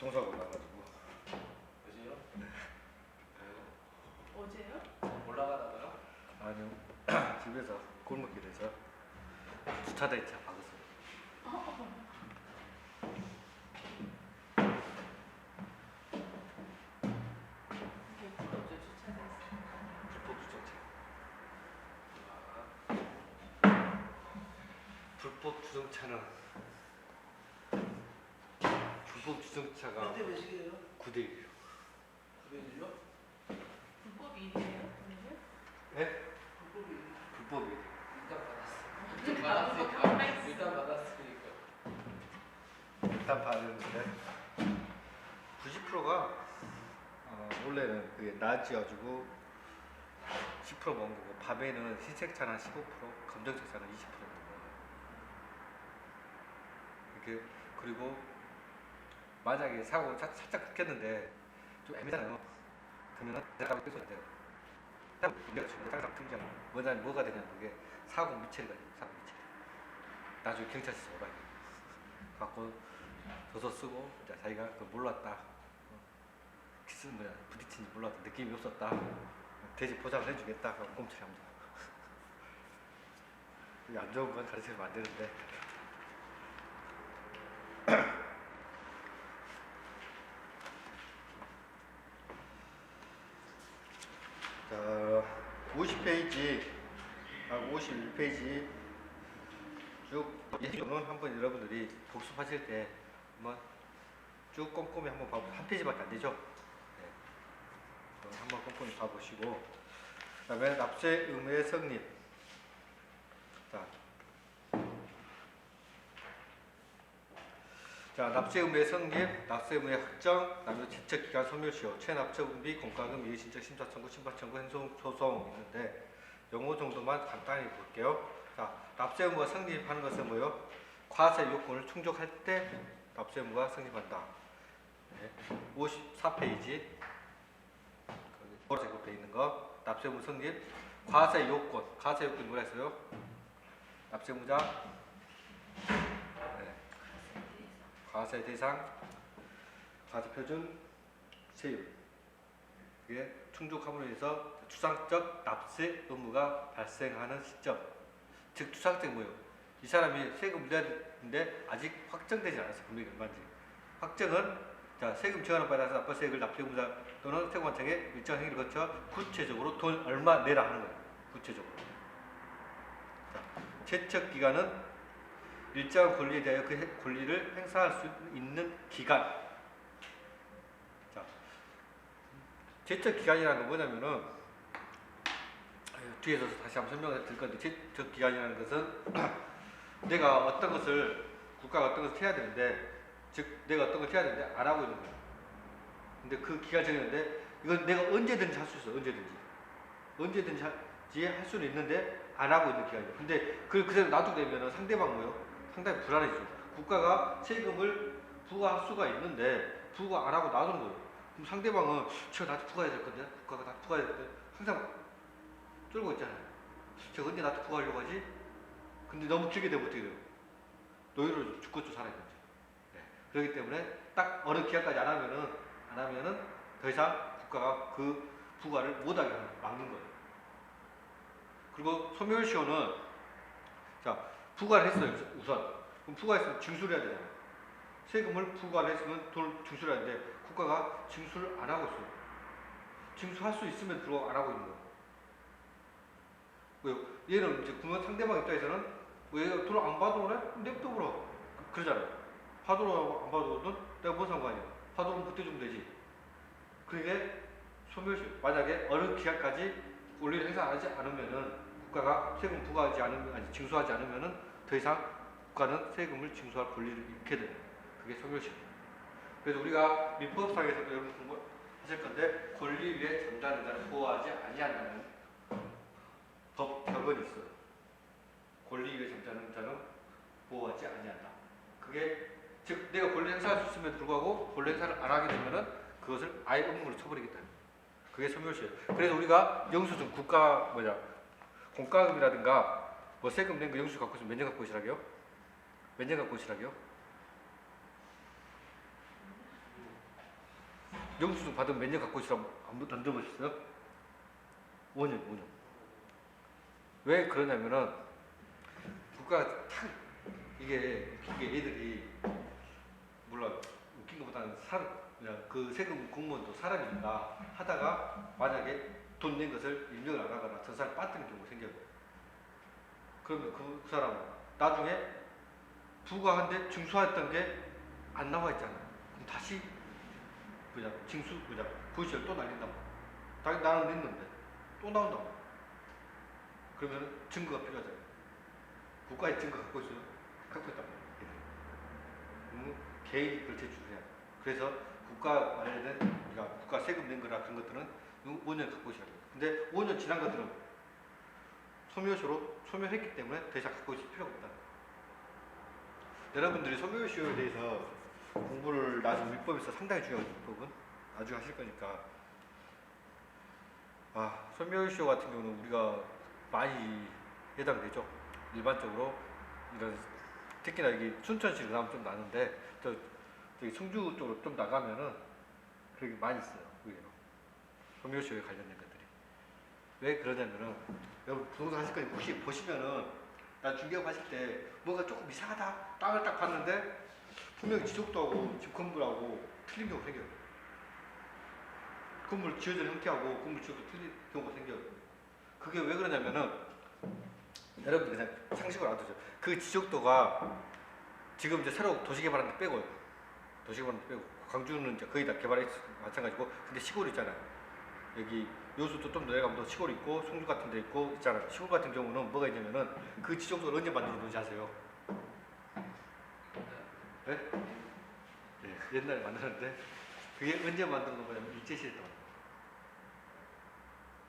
교통사고 나가지고. 어제요? 어제요? 올라가다가요? 아니요. 집에서 골목길에서 주차된 차 박았어요. 몇 프로죠 주차가 있어요? 불법 주정차는 불법 주정차가 현대 몇 시계요? 9대 1이요. 900일요? 불법 일이에요? 그러면? 네? 불법이 불법이. 일단 받았으니까. 일단 받았으니까. 일단 받았는데 90%가 원래는 그게 낮이어가지고 10% 먹은 거고, 밤에는 흰색차는 한 15%, 검정색차는 20% 먹는 거예요. 이렇게. 그리고 만약에 사고 살짝 끊겼는데 좀 애매하잖아요. 그러면은 내가 끄면 안 돼요. 내가 지금 항상 등장. 뭐가 되냐면 그게 사고 미체가 돼요. 사고 미체. 나중에 경찰서 오라고 갖고 조서 쓰고, 자기가 그걸 몰랐다. 키스 부딪힌지 몰랐다. 느낌이 없었다. 대신 보장을 해주겠다. 그럼 꼼짝합니다. 안 좋은 건 가르치면 안 되는데. 자, 50페이지, 51페이지 쭉 예시는 한번 여러분들이 복습하실 때 한번 쭉 꼼꼼히 한번 봐보세요. 한 페이지밖에 안 되죠? 네. 한번 꼼꼼히 봐보시고, 그 다음에 납세 의무의 성립. 자, 납세 의무의 성립, 납세 의무의 확정, 그다음에 제척기간 소멸시효, 체납처분비, 공과금, 이의신청, 심사청구, 심판청구, 행소소송 있는데 용어 정도만 간단히 볼게요. 자, 납세 의무가 성립하는 것은 뭐요? 과세 요건을 충족할 때 납세 의무가 성립한다. 네. 54페이지 보라색으로 되어 있는 거, 납세 의무 성립, 과세 요건, 과세 요건이 뭐라 했어요? 납세 의무자, 과세 대상, 과세 표준, 세율. 이게 충족함으로 인해서 추상적 납세 의무가 발생하는 시점. 즉 추상적 뭐예요? 이 사람이 세금 내야 되는데 아직 확정되지 않았어요. 금액이 얼마인지. 확정은 자, 세금 지원을 받아서 납부세액을 납세 의무자 또는 세금관청에 일정 행위를 거쳐 구체적으로 돈 얼마 내라 하는 거예요. 구체적으로. 자, 제척 기간은 일정한 권리에 대하여 그 권리를 행사할 수 있는 기간. 자, 제척 기간이라는 건 뭐냐면은, 뒤에서 다시 한번 설명을 드릴 건데, 제척 기간이라는 것은 내가 어떤 것을, 국가가 어떤 것을 해야 되는데, 즉 내가 어떤 걸 해야 되는데 안 하고 있는 거야. 근데 그 기간 정했는데 이건 내가 언제든지 할 수 있어. 언제든지 할 수는 있는데 안 하고 있는 기간이에요. 근데 그걸 그대로 놔두게 되면 상대방 뭐요? 상당히 불안해지죠. 국가가 세금을 부과할 수가 있는데 부과 안 하고 놔두는 거예요. 그럼 상대방은 제가 나한테 부과해야 될 건데, 국가가 나한테 부과해야 될 건데 항상 쫄고 있잖아요. 제가 언제 나한테 부과하려고 하지? 근데 너무 길게 되면 어떻게 돼요? 노예로 죽고 또 살아야 되죠. 네. 그렇기 때문에 딱 어느 기간까지 안 하면은 더 이상 국가가 그 부과를 못하게 막는 거예요. 그리고 소멸시효는 자, 부과를 했어요. 우선. 그럼 부과했으면 징수를 해야 되잖아요. 세금을 부과를 했으면 돈을 징수를 해야 되는데 국가가 징수를 안 하고 있어요. 징수할 수 있으면 불구하고 안 하고 있는 거예요. 왜요? 얘는 이제 그러면 상대방 입장에서는 왜 돈을 안 받아오래? 냅둬 보라. 그러잖아요. 받으라고 안 받아오든 내가 뭔 상관이야. 받아오면 그때 주면 되지. 그게 소멸시효. 만약에 어느 기간까지 권리를 행사하지 않으면은 국가가 세금 부과하지 않으면, 아니 징수하지 않으면은 더 이상 국가는 세금을 징수할 권리를 잃게 돼요. 그게 소멸시효. 그래서 우리가 민법상에서도 여러분 공부하실 건데, 권리 위에 잠자는 자를 보호하지 아니한다는 법격은 있어요. 권리 위에 잠자는 자는 보호하지 아니한다. 그게 즉 내가 권리 행사할 수 있음에도 불구하고 권리 행사를 안 하게 되면은 그것을 아예 의무로 쳐버리겠다. 그게 소멸시효. 그래서 우리가 영수증 공과금이라든가 뭐 세금 낸 거 영수증 갖고 있으면 몇 년 갖고 오시라고요? 몇 년 갖고 오시라고요? 영수증 받으면 몇 년 갖고 있으라고 안 들어보셨어요? 5년. 왜 그러냐면은 국가가 탁 이게 웃긴 게 애들이 물론 웃긴 것보다는 그냥 그 세금 공무원도 사람이니까 하다가 만약에 돈 낸 것을 입력을 안 하거나 저 사람 빠뜨리는 경우가 생겨요. 그러면 그 사람은 나중에 부과한데 징수했던 게 안 나와 있잖아. 그럼 다시 그냥 징수 그냥 부의시를 또 날린다고. 나는 냈는데 또 나온다고. 그러면 증거가 필요하잖아요. 국가의 증거 갖고 있어요. 갖고 있단 말이에요. 개인이 그걸 제출해야 돼. 그래서 국가 관련된 우리가 국가 세금 낸 거나 그런 것들은 5년 갖고 있어야 돼요. 근데 5년 지난 것들은 소멸시효로 소멸했기 때문에 더 이상 갖고 있을 필요가 없다. 여러분들이 소멸시효에 대해서 공부를 나중에 민법에서 상당히 중요한 민법은 나중에 하실 거니까 소멸시효 같은 경우는 우리가 많이 해당되죠. 일반적으로 이런 특히나 여기 춘천시로 나면 좀 나는데 저기 성주 쪽으로 좀 나가면은 그렇게 많이 있어요. 의외로 소멸시효에 관련된 것들이. 왜 그러냐면은 여러분 부동산 하실 거니까 혹시 보시면은 나 중개업 하실 때 뭔가 조금 이상하다 땅을 딱 봤는데 분명히 지적도 하고 집 건물하고 틀린 경우가 생겨요. 건물 지어진 형태하고 건물 지역도 틀린 경우가 생겨요. 그게 왜 그러냐면은 여러분들 그냥 상식으로 알아두죠. 그 지적도가 지금 이제 새로 도시 개발하는 데 빼고요. 도시 개발하는 데 빼고 광주는 이제 거의 다 개발했 마찬가지고 근데 시골 있잖아요. 여기 요수도 좀 내려가면 더 시골 있고 송주 같은 데 있고 있잖아요. 시골 같은 경우는 뭐가 있냐면은 그 지적도를 언제 만들어 놓은지 아세요? 네? 네, 옛날에 만들었는데 그게 언제 만들어 놓은 거냐면 일제시대 때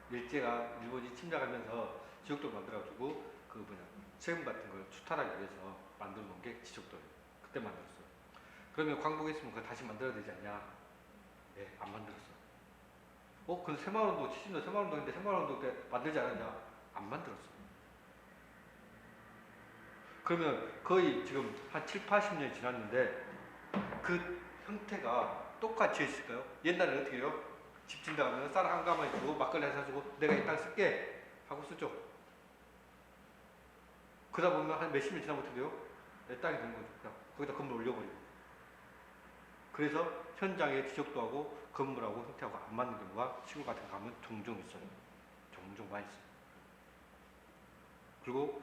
일제가 일본이 침략하면서 지적도를 만들어가지고 그 세금 같은 걸 추탈하기 위해서 만들어 놓은 게 지적도예요. 그때 만들었어요. 그러면 광복했으면 그거 다시 만들어야 되지 않냐? 네, 안 만들었어. 근데 새마을운동 70년 새마을운동인데 새마을운동 때 만들지 않았냐? 안 만들었어. 그러면 거의 지금 한 7, 80년이 지났는데 그 형태가 똑같이 있을까요? 옛날에 어떻게 해요? 집 짓다 가면 쌀 한 가마에 주고 막걸리 한 사주고 내가 이 땅 쓸게 하고 쓰죠. 그러다 보면 한 몇십 년 지나면 어떻게 돼요? 내 땅이 되는 거죠. 그냥 거기다 건물 올려버리고. 그래서 현장에 지적도 하고 건물하고 형태하고 안 맞는 경우가 시골 같은 데 가면 종종 있어요. 종종 많이 있어요. 그리고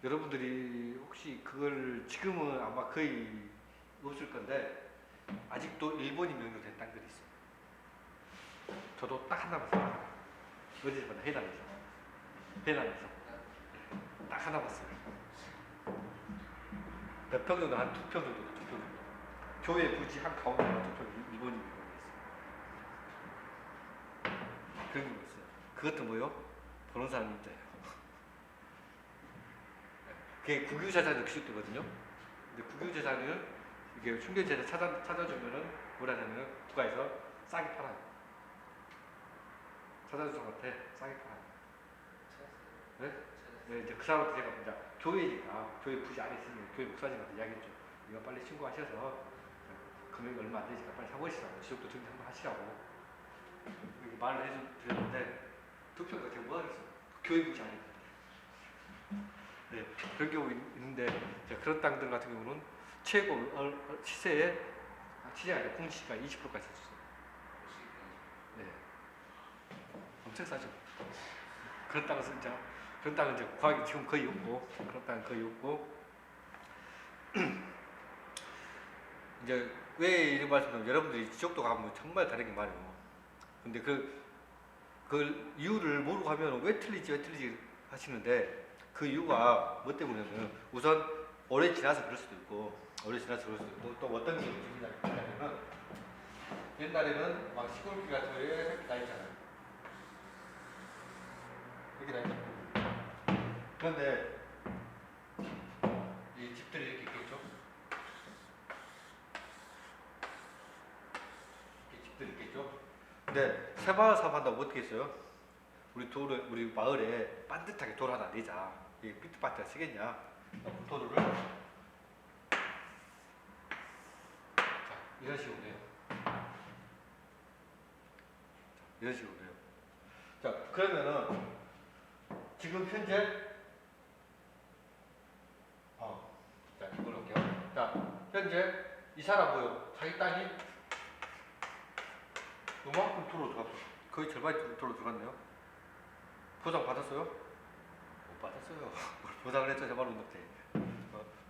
여러분들이 혹시 그걸 지금은 아마 거의 없을 건데 아직도 일본이 명령된 땅들이 있어요. 저도 딱 하나 봤어요. 어디서나 해남에서 딱 하나 봤어요. 몇 평 정도? 한 2평 정도, 2평 정도. 교회 부지 한 가운데 2평 일본이 있어요. 그런 게 있어요. 그것도 뭐요? 보는 사람이 있어요. 그게 국유재산의 기술도거든요. 근데 국유재산을 이게 충격재산 찾아주면은 뭐라냐면은 국가에서 싸게 팔아요. 찾아준 사람한테 싸게 팔아요. 네? 네, 이제 그 사람한테 제가 이제 교회니까 교회 부지 안에 있으면 교회 목사님한테 이야기했죠. 이거 빨리 신고하셔서 금액이 얼마 안 되니까 빨리 사보시라고 지역도 정리 한번 하시라고 이렇게 말을 해드렸는데 투표가 제가 뭐 하겠어요? 교회 부지 안에 네, 그런 경우 있는데 그런 땅들 같은 경우는 최고 시세가 아니라 공시가 20%까지 샀어요. 네, 엄청 싸죠. 그런 땅은 진짜 그런 땅은 이제 과학이 지금 거의 없고 그런 땅은 거의 없고 이제 왜 이런 말씀을 여러분들이 지적도 가면 정말 다른 게 많아요. 근데 그 이유를 모르고 하면 왜 틀리지 하시는데 그 이유가 뭐 때문이냐면 우선 오래 지나서 그럴 수도 있고 또 어떤 게 생기냐면 옛날에는 막 시골길 같은 거에 이렇게 나 있잖아요. 이렇게 나 있잖아요. 그런데 이 집들이 이렇게 있겠죠? 이렇게 집들이 있겠죠? 근데 새마을 사업한다고 어떻게 했어요? 우리 마을에 반듯하게 돌 하나 내자. 이게 삐뚤빠뚤 쓰겠냐? 도로를 자, 이런 식으로 해요. 이런 식으로 돼요. 자, 그러면은 지금 현재 자, 이걸로 할게요. 자, 현재 이 사람 뭐요? 자기 땅이 요만큼 도로 들어갔어. 거의 절반이 도로 들어갔네요. 보상 받았어요? 못 받았어요. 뭘 보상을 했죠, 제발 운동때.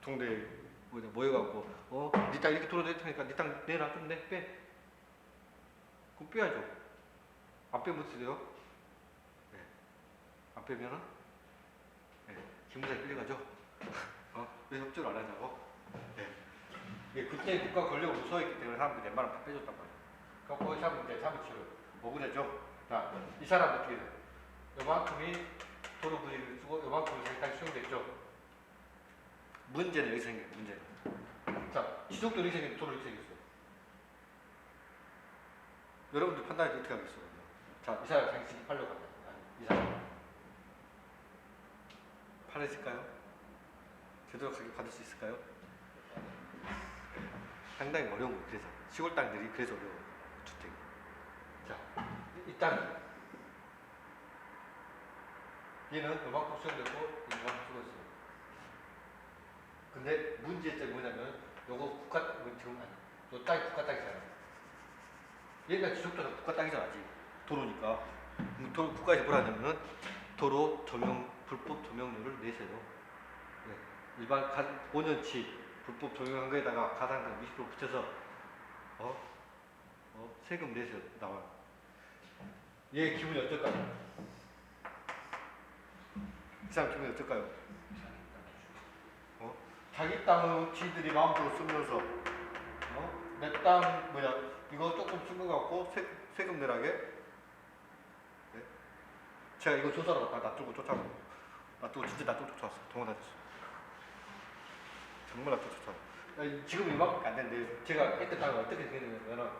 동네 모여갖고, 니 땅 이렇게 도로 될 테니까 니 땅 내놔 좀 내, 빼. 그럼 빼야죠. 안 빼면 어떻게 돼요? 네. 안 빼면은, 네. 기무사에 끌려가죠. 왜 협조를 안 하냐고? 네. 예, 그때 국가 권력을 무서워했기 때문에 사람들이 웬만하면 다 빼줬단 말이에요. 그래서 이 사람은 이제 사무치를 억울해죠. 자, 이 사람 어떻게 돼요? 요만큼이 도로 부지를 쓰고 요만큼이 자기 수용됐죠. 문제는 여기 생겨요, 문제는. 자, 지속도 이렇게 생겼는데 도로 이렇게 생겼어요. 여러분들 판단이 어떻게 하겠어요? 자, 이 사람 자기 집이 팔려고 한다. 아니, 이 사람. 팔았을까요? 제대로 가격 받을 수 있을까요? 상당히 어려운 거예요. 그래서 시골 땅들이 그래서 어려워요. 주택이. 자, 일단 얘는 요만큼 수용되고 요만큼 수용했어요. 근데 문제점이 뭐냐면 요거 국가 지금 아니, 요 땅이 국가 땅이잖아. 얘가 지속도는 국가 땅이잖아. 아직 도로니까. 국가에서 뭐라 하냐면은 도로 조명 불법 조명료를 내세요. 네. 일반 5년치 불법 조명한 거에다가 가산금 20% 붙여서 세금 내세요. 나와요. 얘 기분이 어떨까요? 이 사람 기분이 어떨까요? 자기 땅을 지들이 마음대로 쓰면서 내 땅 이거 조금 쓴 거 갖고 세금 내라게. 네? 제가 이거 조사하러 놔두고 쫓아왔어. 진짜 놔두고 쫓아왔어. 동원하셨어. 정말 놔두고 쫓아왔어. 지금 이만큼 안 되는데 제가 했던 땅이 어떻게 생겼냐면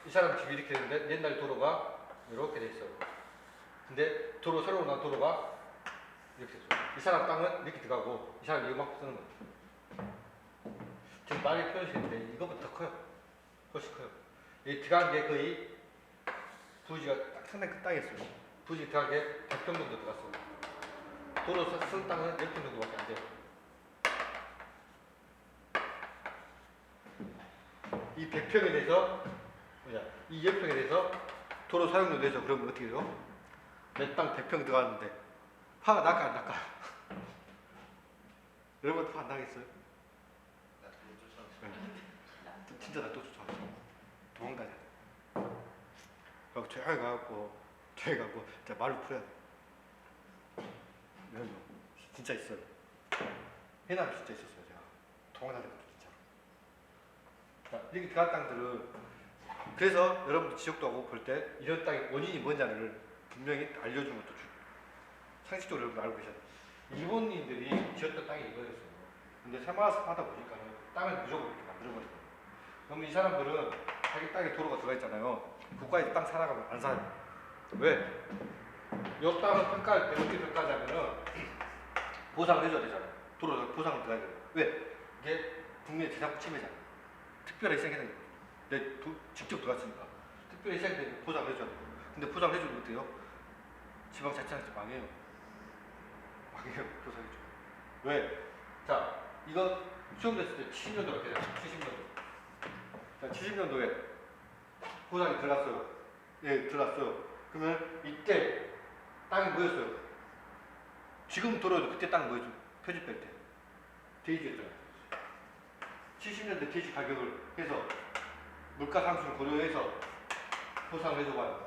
이 사람 집이 이렇게 되는데 옛날 도로가 이렇게 돼 있어. 근데 새로 난 도로가 이렇게 됐어. 이 사람 땅은 이렇게 들어가고 이 사람이 이만큼 쓰는 거야. 지금 말이 표현시켰는데 이거보다 더 커요. 훨씬 커요. 이 들어간 게 거의 부지가 상당히 큰 땅이었어요. 부지 들어간 게 100평 정도 들어갔어요. 도로 쓴 땅은 10평 정도밖에 안 돼요. 이 100평에 대해서 이 10평에 대해서 도로 사용료 내죠. 그러면 어떻게 돼요? 내 땅 100평 들어갔는데 화가 날까 안 날까? 여러분 화 안 나겠어요? 진짜 나 또 쫓아왔어. 도망가자. 그리고 조용히 가갖고 진짜 말로 풀어야 돼. 진짜 있어요. 해남 진짜 있었어요. 제가 도망다녔거든요. 진짜. 자, 이렇게 들어간 땅들은 그래서 여러분들 지적도 하고 볼 때 이런 땅의 원인이 뭐냐를 분명히 알려주는 것도 상식적으로 여러분 알고 계셔야 돼요. 일본인들이 지었던 땅이 이거였어요. 근데 새마을숲 하다 보니까는 땅을 무조건 이렇게 만들어버리거든요. 그러면 이 사람들은 자기 땅에 도로가 들어가 있잖아요. 국가에서 땅 사나가면 안 사요. 왜? 이 땅을 평가할 때 어떻게 평가하자면은 보상을 해줘야 되잖아요. 도로 보상을 들어야 돼요. 왜? 이게 국민의 재산권 침해잖아요. 특별히 생기는 거예요. 직접 들어갔으니까. 특별히 생기는 보상을 해줘야 돼요. 근데 보상을 해주면 어때요? 지방자치단체에서 망해요. 보상해줘. 왜? 자, 이거 수용됐을 때 70년도가 되잖아요. 70년도. 자, 70년도에 보상이 들어갔어요. 예, 들어갔어요. 그러면 이때 땅이 뭐였어요? 지금 들어도 그때 땅이 뭐였죠? 표집될 때. 대지였잖아요. 70년대 대지 가격을 해서 물가 상승을 고려해서 보상을 해줘봐요.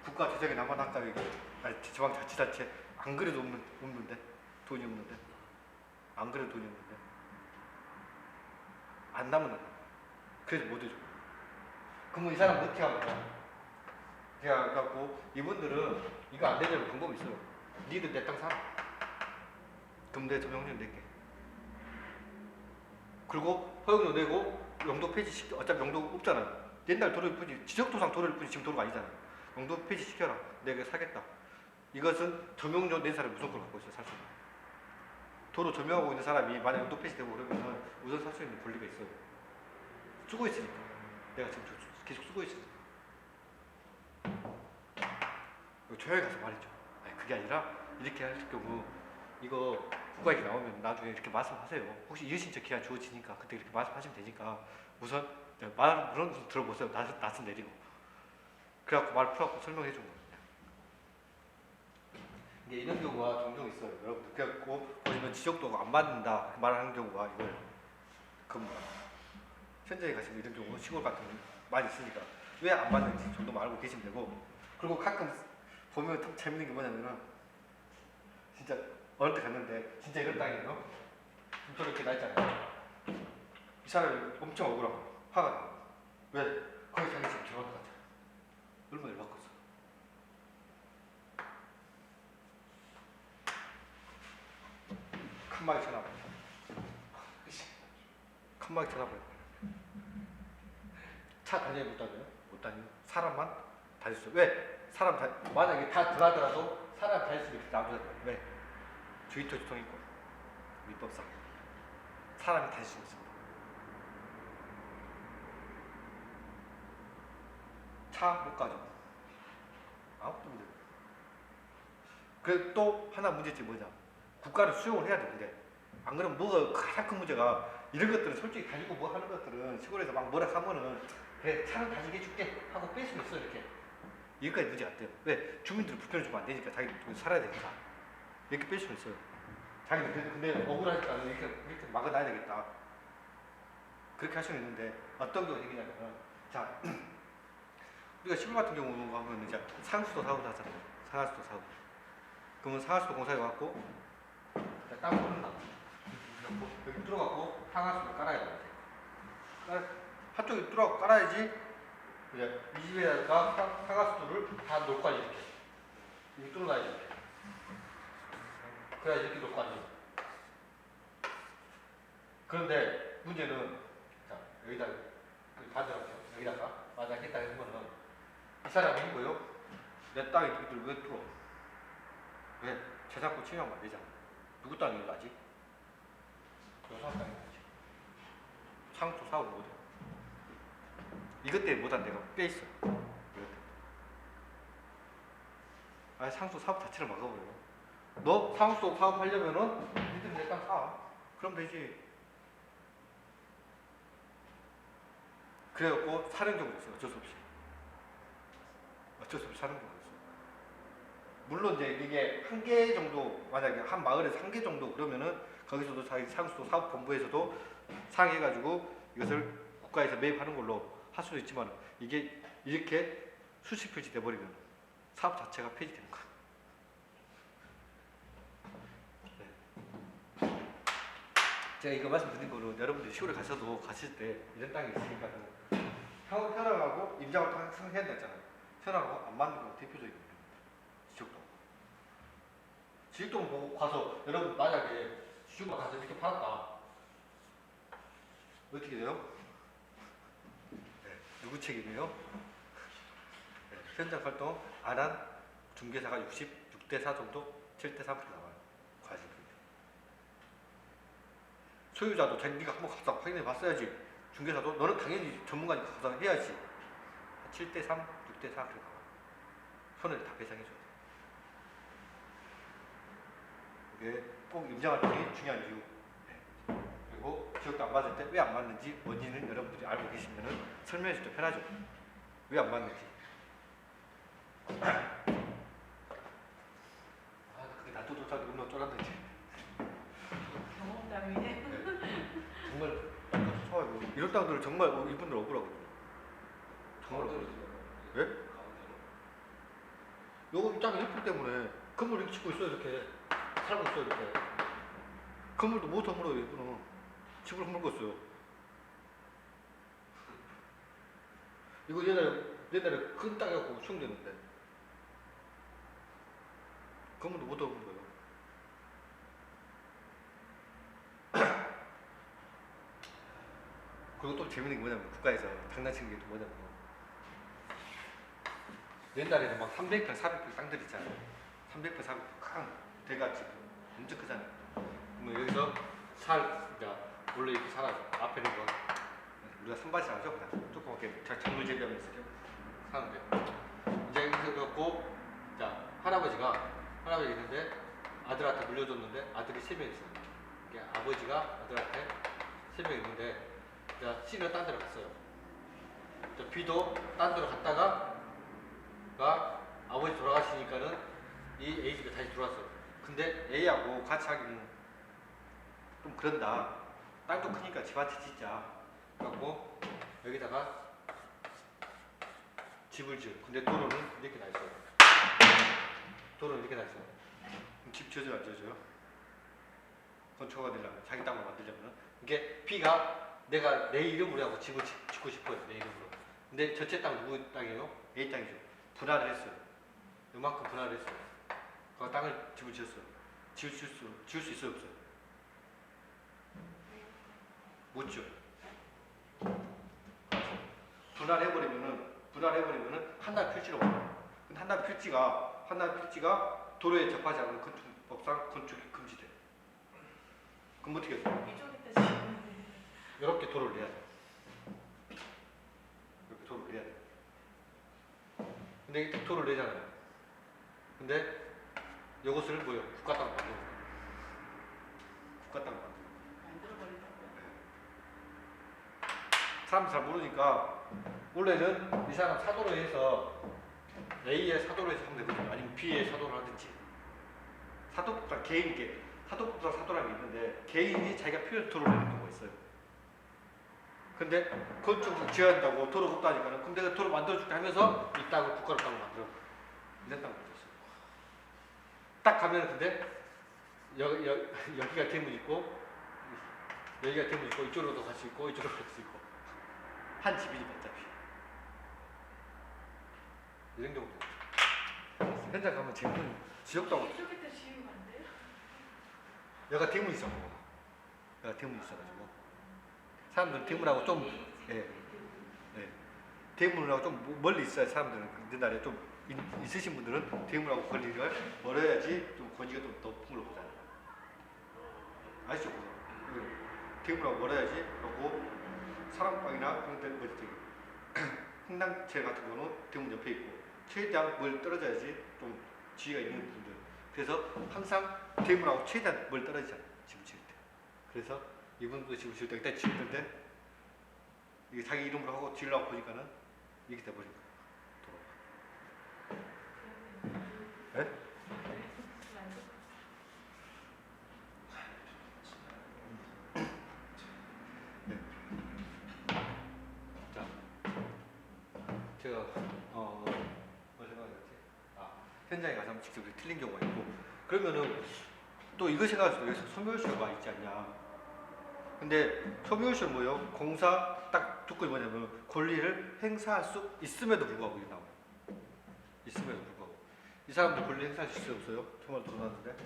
국가 재정에 남아 낙가이고 지방자치단체 안 그래도 없는데 돈이 없는데 안 그래도 돈이 없는데 안 남은 그래서 못 해줘. 그러면 이 사람 어떻게 합니까? 그래갖고 이분들은 이거 안 되려면 방법이 있어요. 니들 내 땅 사라. 그럼 내 조명료 낼게. 그리고 허용료 내고 용도 폐지시켜. 어차피 용도 없잖아요. 옛날 도로일 뿐이지 지적도상 도로일 뿐이지 지금 도로가 아니잖아요. 용도 폐지시켜라. 내가 사겠다. 이것은 조명료 낸 사람이 무조건 갖고 있어요. 살 수 있는. 도로 점유하고 있는 사람이 만약 운동 폐지되고 그러면은 우선 살 수 있는 권리가 있어요. 쓰고 있으니까. 내가 지금 계속 쓰고 있으니까. 이거 조용히 가서 말이죠. 아니, 그게 아니라 이렇게 할 경우 이거 국가에게 나오면 나중에 이렇게 말씀하세요. 혹시 이의신청 기한 주어지니까 그때 이렇게 말씀하시면 되니까 우선 말을 우선 들어보세요. 낯은 내리고. 그래갖고 말 풀어갖고 설명해 준 거예요. 이게 이런 경우가 종종 있어요. 여러분들 그래갖고 보시면 지적도가 안 맞는다 말하는 경우가 이거예요. 그겁니다. 현장에 가시면 이런 경우 시골 같은 경우 많이 있으니까 왜 안 맞는지 정도만 알고 계시면 되고 그리고 가끔 보면 참 재밌는 게 뭐냐면은 진짜 어느 때 갔는데 진짜 이런 땅이에요. 저 이렇게 나 있잖아요. 이 사람이 엄청 억울하고 화가 나. 왜? 거기 자기 집 들어갈 것 같아. 얼마나 바꿨어. 칸막이 쳐놔버려. 칸막이 쳐놔버려. 차 다녀야 못 다녀요? 못 다녀요. 사람만 다닐 수. 왜? 사람 다 만약에 다 들어가더라도 사람 다닐 수 있게 놔두잖아요. 왜? 주의토 지통이고 위법상 사람이 다닐 수 있습니다. 차 못 가죠. 아무것도 문제. 그리고 또 하나 문제점이 뭐냐? 국가를 수용을 해야 되는데 안 그러면 뭐가 가장 큰 문제가 이런 것들은 솔직히 가지고 뭐 하는 것들은 시골에서 막 뭐라 하면은 그래 차는 가지게 해줄게 하고 뺄 수 있어 이렇게. 여기까지 문제가 안 돼요. 왜? 주민들은 불편을 주면 안 되니까 자기들 살아야 되니까 이렇게 뺄 수 있어요. 자기는 근데 억울하니까 이렇게 막아놔야 되겠다. 그렇게 할 수는 있는데 어떤 경우가 생기냐면 자 우리가 시골 같은 경우 하면 이제 상수도 사업을 하잖아요. 상하수도 사업. 그러면 상하수도 공사해 갖고 땅 보는다. 여기 뚫어갖고 상하수를 깔아야 돼. 한쪽에 뚫어 깔아야지 이제 이 집에다가 상하수도를 다 놓고 가지 이렇게. 여기 뚫어놔야지 이렇게. 그래야 이렇게 놓고 가지. 그런데 문제는 자 여기다 반대로 여기다가 맞았겠다 했으면은 이 사람이 뭐요? 내 땅에 너희들 왜 뚫어? 왜? 재산권 침해하면 안 되잖아. 누구 땅이 나지? 너 사람 땅이 나지. 상수 사업 못해. 이것 때문에 못한 데가 꽤 있어. 아예 상수 사업 자체를 막아버려. 너 상수 사업 하려면은 니들 내 땅 사. 그럼 되지. 그래갖고 사는 경우도 있어요. 어쩔 수 없이. 어쩔 수 없이 사는 경우도 있어요. 물론 이제 이게 한 개 정도 만약에 한 마을에서 한 개 정도 그러면은 거기서도 자기 상수도 사업본부에서도 상의해가지고 이것을 국가에서 매입하는 걸로 할 수도 있지만 이게 이렇게 수십 표시 돼버리면 사업 자체가 폐지되는 거야. 네. 제가 이거 말씀드린 거는 여러분들이 시골에 가셔도 가실 때 이런 땅이 있으니까 현황하고 임장을 항상 해야 되잖아요. 현황하고 안 맞는 건 대표적인 거예요. 지적도. 지적도 보고 가서 여러분 만약에 지적도 가서 이렇게 팔았다. 어떻게 돼요? 네. 누구 책임이에요? 네. 현장 활동 안 한 중개사가 66대4 정도, 7대3 나와요. 과실금. 소유자도 네가 한번 가서 확인해 봤어야지. 중개사도 너는 당연히 전문가니까 가서 해야지. 7대3, 6대4 그렇게 나와요. 손해를 다 배상해줘야 돼. 이게 꼭 임장활동이 중요한 이유. 네. 그리고 지역도 안 맞을 때 왜 안 맞는지 원인은 여러분들이 알고 계시면 설명해 줄 때 편하죠. 왜 안 맞는지. 그게 나도 조차도 얼마나 쫄았는지. 경험담이네. 정말 처음에 이런 땅들을 정말 이분들 억울하거든요. 정말 억울해요. 왜? 요거 이 땅이 예쁘기 때문에 건물 이렇게 짓고 있어요. 이렇게 살고 있어요. 이렇게 건물도 못 허물어요. 이분은 집을 허물고 있어요. 이거 옛날에 큰 땅이었고 수용됐는데 건물도 못 허물은 거예요. 그리고 또 재밌는 게 뭐냐면 국가에서 장난치는 게 또 뭐냐면 옛날에는 막 300평, 400평 땅들 있잖아요. 300평, 400평 큰 대가집 엄청 크잖아요. 그러면 여기서 이제 원래 이렇게 살아요. 앞에 있는 거 우리가 선발이 하죠. 그냥 조그맣게 작물 재배하면서 사는데 이제 이렇게 갖고 자 할아버지가 있는데 아들한테 물려줬는데 아들이 3명 있어요. 이게 아버지가 아들한테 3명 있는데 자 C는 딴 데로 갔어요. 자 B도 딴 데로 갔다가 아버지 돌아가시니까는 이 A 집에 다시 들어왔어요. 근데 A하고 같이 하기는 좀 그런다. 땅도 크니까 집한테 짓자. 그래갖고 여기다가 집을 지어. 근데 도로는 이렇게 나 있어요. 도로는 이렇게 나 있어요. 그럼 집 지어줘요, 안 지어줘요? 건축가가 되려면, 자기 땅을 만들려면. 이게 B가 내가 내 이름으로 하고 집을 짓고 싶어요, 내 이름으로. 근데 전체 땅 누구 땅이에요? A 땅이죠. 분할을 했어요. 이만큼 분할을 했어요. 그 땅을 집을 지었어요. 지을 수 있어요, 없어요? 못 지어요. 분할해버리면은 한달 필지로 와요. 근데 한달 필지가 도로에 접하지 않는 건축법상 건축이 금지돼요. 그럼 어떻게 해요? 이쪽에 지금 이렇게 도로를 내야 돼요. 이렇게 도로를 내야 돼요. 근데 이렇게 도로를 내잖아요. 근데 이것을 뭐예요? 국가 땅 만들어. 국가 땅 만들어. 만들어버린다고요? 사람 잘 모르니까 원래는 이 사람 사도로 해서 A의 사도로 해서 하면 되거든요. 아니면 B의 사도를 하든지. 사도법상 개인께 사도법상 사도라는 게 있는데 개인이 자기가 필요한 도로를 내는 경우가 있어요. 근데 건축을 지어야 한다고 도로가 없다니까는 그럼 내가 도로 만들어줄게 하면서 이 땅을 국가로 땅을 만들어. 이런 땅을 만들었어요. 딱 가면 근데 여기가 대문 있고 여기가 대문 있고 이쪽으로도 갈 수 있고 이쪽으로 갈 수 있고 한 집이니까 어차피 이런 경우도 있죠. 현장 가면 대문 지역도 하고 이쪽에 때 지우면 안 돼요? 여기가 대문 있어. 여기가 대문 있어가지고 사람들은 대문하고 좀 대문하고 좀 멀리 있어야 사람들은 옛날에 좀 있으신 분들은 대문하고 거리를 멀어야지 좀 권위가 좀 높은 걸 보잖아요. 아시죠? 대문하고 멀어야지 하고 사랑방이나 그런 데 흥당체 같은 거는 대문 옆에 있고 최대한 멀리 떨어져야지 좀 지위가 있는 분들. 그래서 항상 대문하고 최대한 멀리 떨어지잖아요. 집을 지을 때. 그래서 이분도 집을 지을 때 일단 지을 텐데 이게 자기 이름으로 하고 지으려고 보니까는 이렇게 돼버린 거예요. 네? 자, 제가 뭘 생각했지? 현장에 가서 직접 틀린 경우가 있고 그러면은 또 이거 생각해서 여기서 소멸시효가 있지 않냐? 근데 소멸시효는 뭐예요? 공사 딱 조건이 뭐냐면 권리를 행사할 수 있음에도 불구하고 이게 나와요. 있음에도 불구하고 이 사람들 권리 행사할 수 있어요? 없어요? 정말 들어놨는데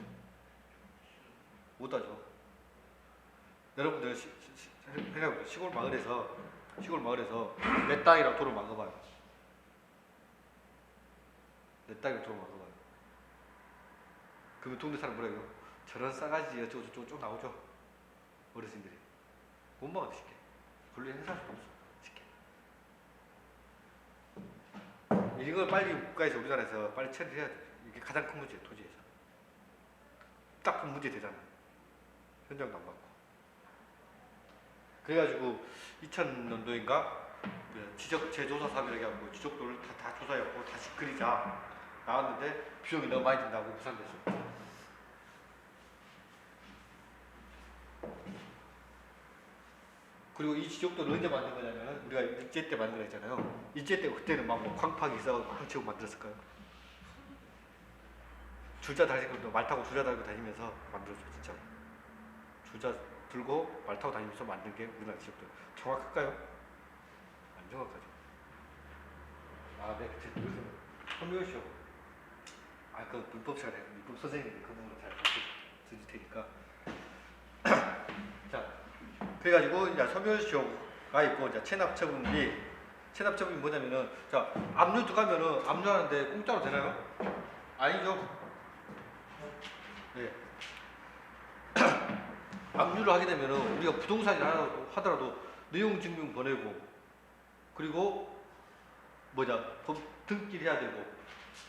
못하죠. 여러분들 생각해보세요. 시골 마을에서 내 땅이랑 도로 막아봐요. 내 땅이랑 도로 막아봐요. 그러면 동네 사람 뭐라 해요? 저런 싸가지 어쩌고저쩌고 쭉 나오죠. 어르신들이 못 막아도 쉽게 권리 행사할 수 없어 쉽게. 이걸 빨리 국가에서 우리나라에서 빨리 처리해야 돼. 이게 가장 큰 문제예요. 토지에서 딱 그 문제 되잖아. 현장도 안 받고. 그래가지고 2000년도인가 지적 재조사 사업이라고 하고 지적도를 다 조사해갖고 다시 그리자 나왔는데 비용이 너무 많이 든다고 무산됐어요. 그리고 이 지적도를 언제 만든 거냐면 우리가 일제 때 만들어 했잖아요. 일제 때 그때는 막뭐 광팍이 있어 황치고 만들었을까요? 줄자 달고 말 타고 줄자 달고 다니면서 만들었어요. 진짜 줄자 들고 말 타고 다니면서 만든 게 우리나라 지적도. 정확할까요? 안 정확하죠. 네, 그치. 그래서 소멸시효. 그 불법 시간에 불법 선생님이 그 부분을 잘 드릴 테니까. 자, 그래가지고 이제 소멸시효가 있고 이제 체납처분비. 체납처분이 뭐냐면은 자 압류 들어가면은 압류하는데 공짜로 되나요? 아니죠. 네. 압류를 하게 되면 우리가 부동산이 하더라도 내용 증명 보내고 그리고 법 등기를 해야 되고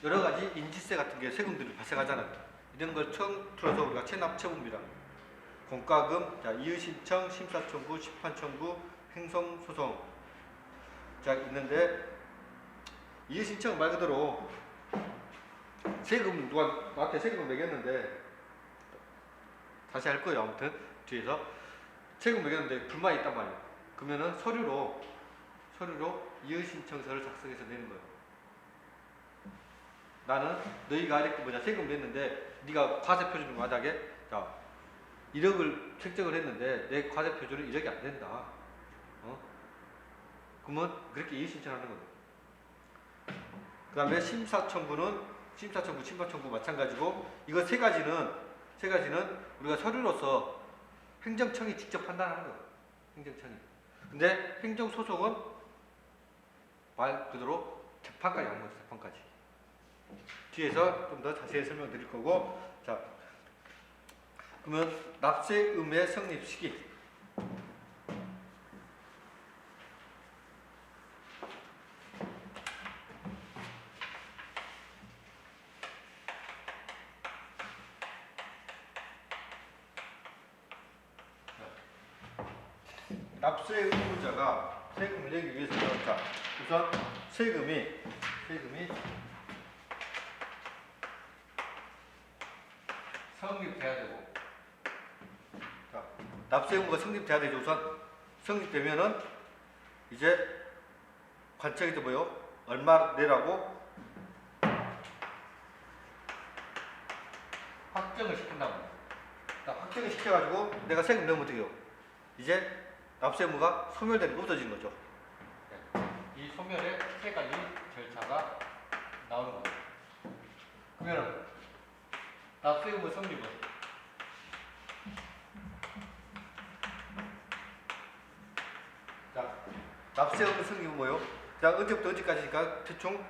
여러 가지 인지세 같은 게 세금들이 발생하잖아요. 이런 걸 통틀어서 우리가 체납체분비랑 공과금, 자, 이의신청, 심사청구, 심판청구, 행성소송 자 있는데 이의신청 말 그대로 세금 누가 나한테 세금을 매겼는데 다시 할 거예요. 아무튼 뒤에서 세금 매겼는데 불만이 있단 말이에요. 그러면은 서류로 이의신청서를 작성해서 내는 거예요. 나는 너희가 이렇게 세금 냈는데 네가 과세표준을 만약에 자 1억을 책정을 했는데 내 과세표준은 1억이 안 된다. 그러면 그렇게 이의신청하는 거예요. 그 다음에 심사청구, 심판청구 마찬가지고 이거 세 가지는 우리가 서류로서 행정청이 직접 판단하는 거예요. 행정청이. 근데 행정소송은 말 그대로 재판까지 하는 거죠. 재판까지. 뒤에서 좀 더 자세히 설명드릴 거고 자 그러면 납세의무의 성립 시기 납세 의무자가 세금을 내기 위해서는 자, 우선 세금이 성립돼야 되고 자, 납세 의무가 성립돼야 되죠. 우선 성립되면은 이제 관청에서 얼마 내라고 확정을 시킨다고. 확정을 시켜가지고 내가 세금 내면 어떻게 해요? 이제 납세 의무가 소멸되는 거 없어지는 거죠. 이 소멸의 세 가지 절차가 나오는 거죠. 그러면 납세 의무 성립은 자, 납세 의무 성립은 뭐예요? 자, 언제부터 언제까지니까 대충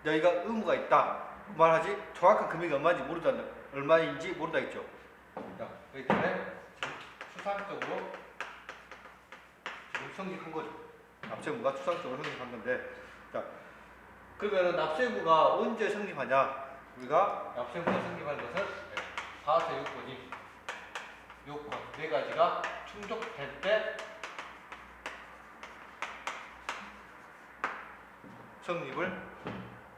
너희가 의무가 있다 말하지 정확한 금액이 얼마인지 모르다 했죠. 자, 그렇기 때문에 추상적으로 성립한 거죠. 납세 의무가 추상적으로 성립한 건데, 자, 그러면 납세 의무가 언제 성립하냐? 우리가 납세 의무가 성립하는 것은 과세 요건 네 가지가 충족될 때 성립을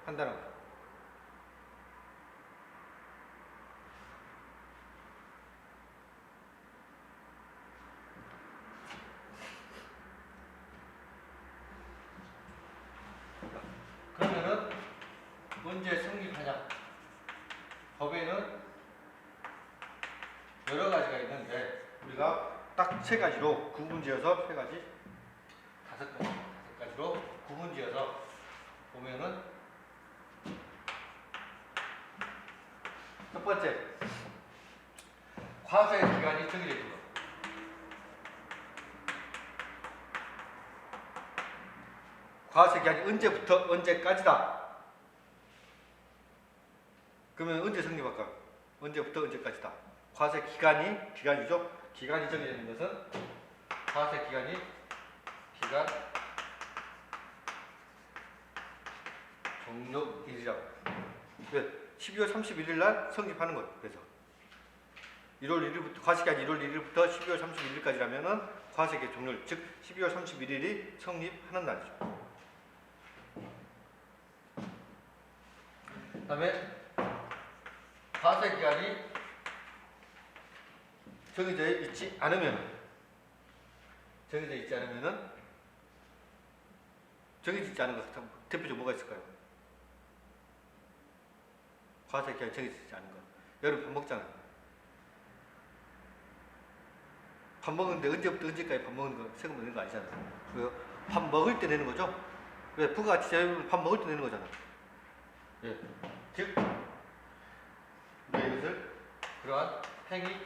한다는 거죠. 그러면은 언제 성립하냐? 법에는 여러 가지가 있는데 우리가 딱 세 가지로 구분지어서 다섯 가지로 구분지어서 보면은 첫 번째 과세 기간이 정해져 있는 거. 과세 기간이 언제부터 언제까지다. 그러면 언제 성립할까? 언제부터 언제까지다. 과세 기간이죠. 기간이 정해져 있는 것은 과세 기간 종료일이라고. 12월 31일 날 성립하는 거예요. 그래서 1월 1일부터 과세기간이 1월 1일부터 12월 31일까지라면은 과세기 종료일, 즉 12월 31일이 성립하는 날이죠. 그다음에 과세 기간이 정해져 있지 않으면은 정해져 있지 않은 것 대표적으로 뭐가 있을까요? 과세 기간이 정해져 있지 않은 것. 여러분 밥 먹잖아요. 밥 먹는데 언제부터 언제까지 밥 먹는 거 세금 내는 거 아니잖아요. 왜요? 밥 먹을 때 내는 거죠. 왜? 부가가치 세율은 밥 먹을 때 내는 거잖아요. 예. 즉 이것을 그러한 행위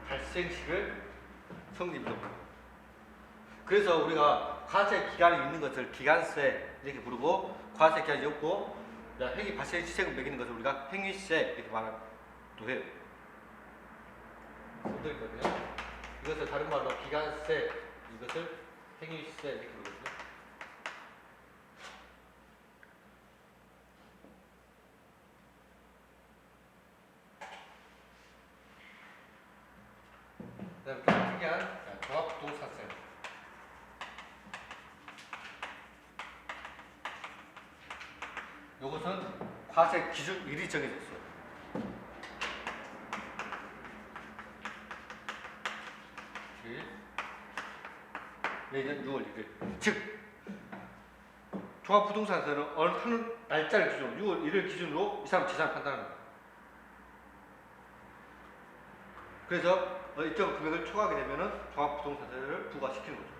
발생식을 성립합니다. 그래서 우리가 과세 기간이 있는 것을 기간세 이렇게 부르고 과세 기간이 없고 행위 발생시 세금 매기는 것을 우리가 행위세 이렇게 말합니다. 또 해요. 또 있거든요. 이것을 다른 말로 기간세, 이것을 행위세 이렇게 부르거든요. 그다음에 또 특이한 종합부동산세. 요것은 과세 기준일이 정해졌어요. 매년 6월 1일. 즉, 종합부동산세는 어느 한 날짜를 기준으로 6월 1일 기준으로 이 사람 재산을 판단하는 거예요. 그래서 일정 금액을 초과하게 되면은 종합부동산세를 부과시키는 거죠.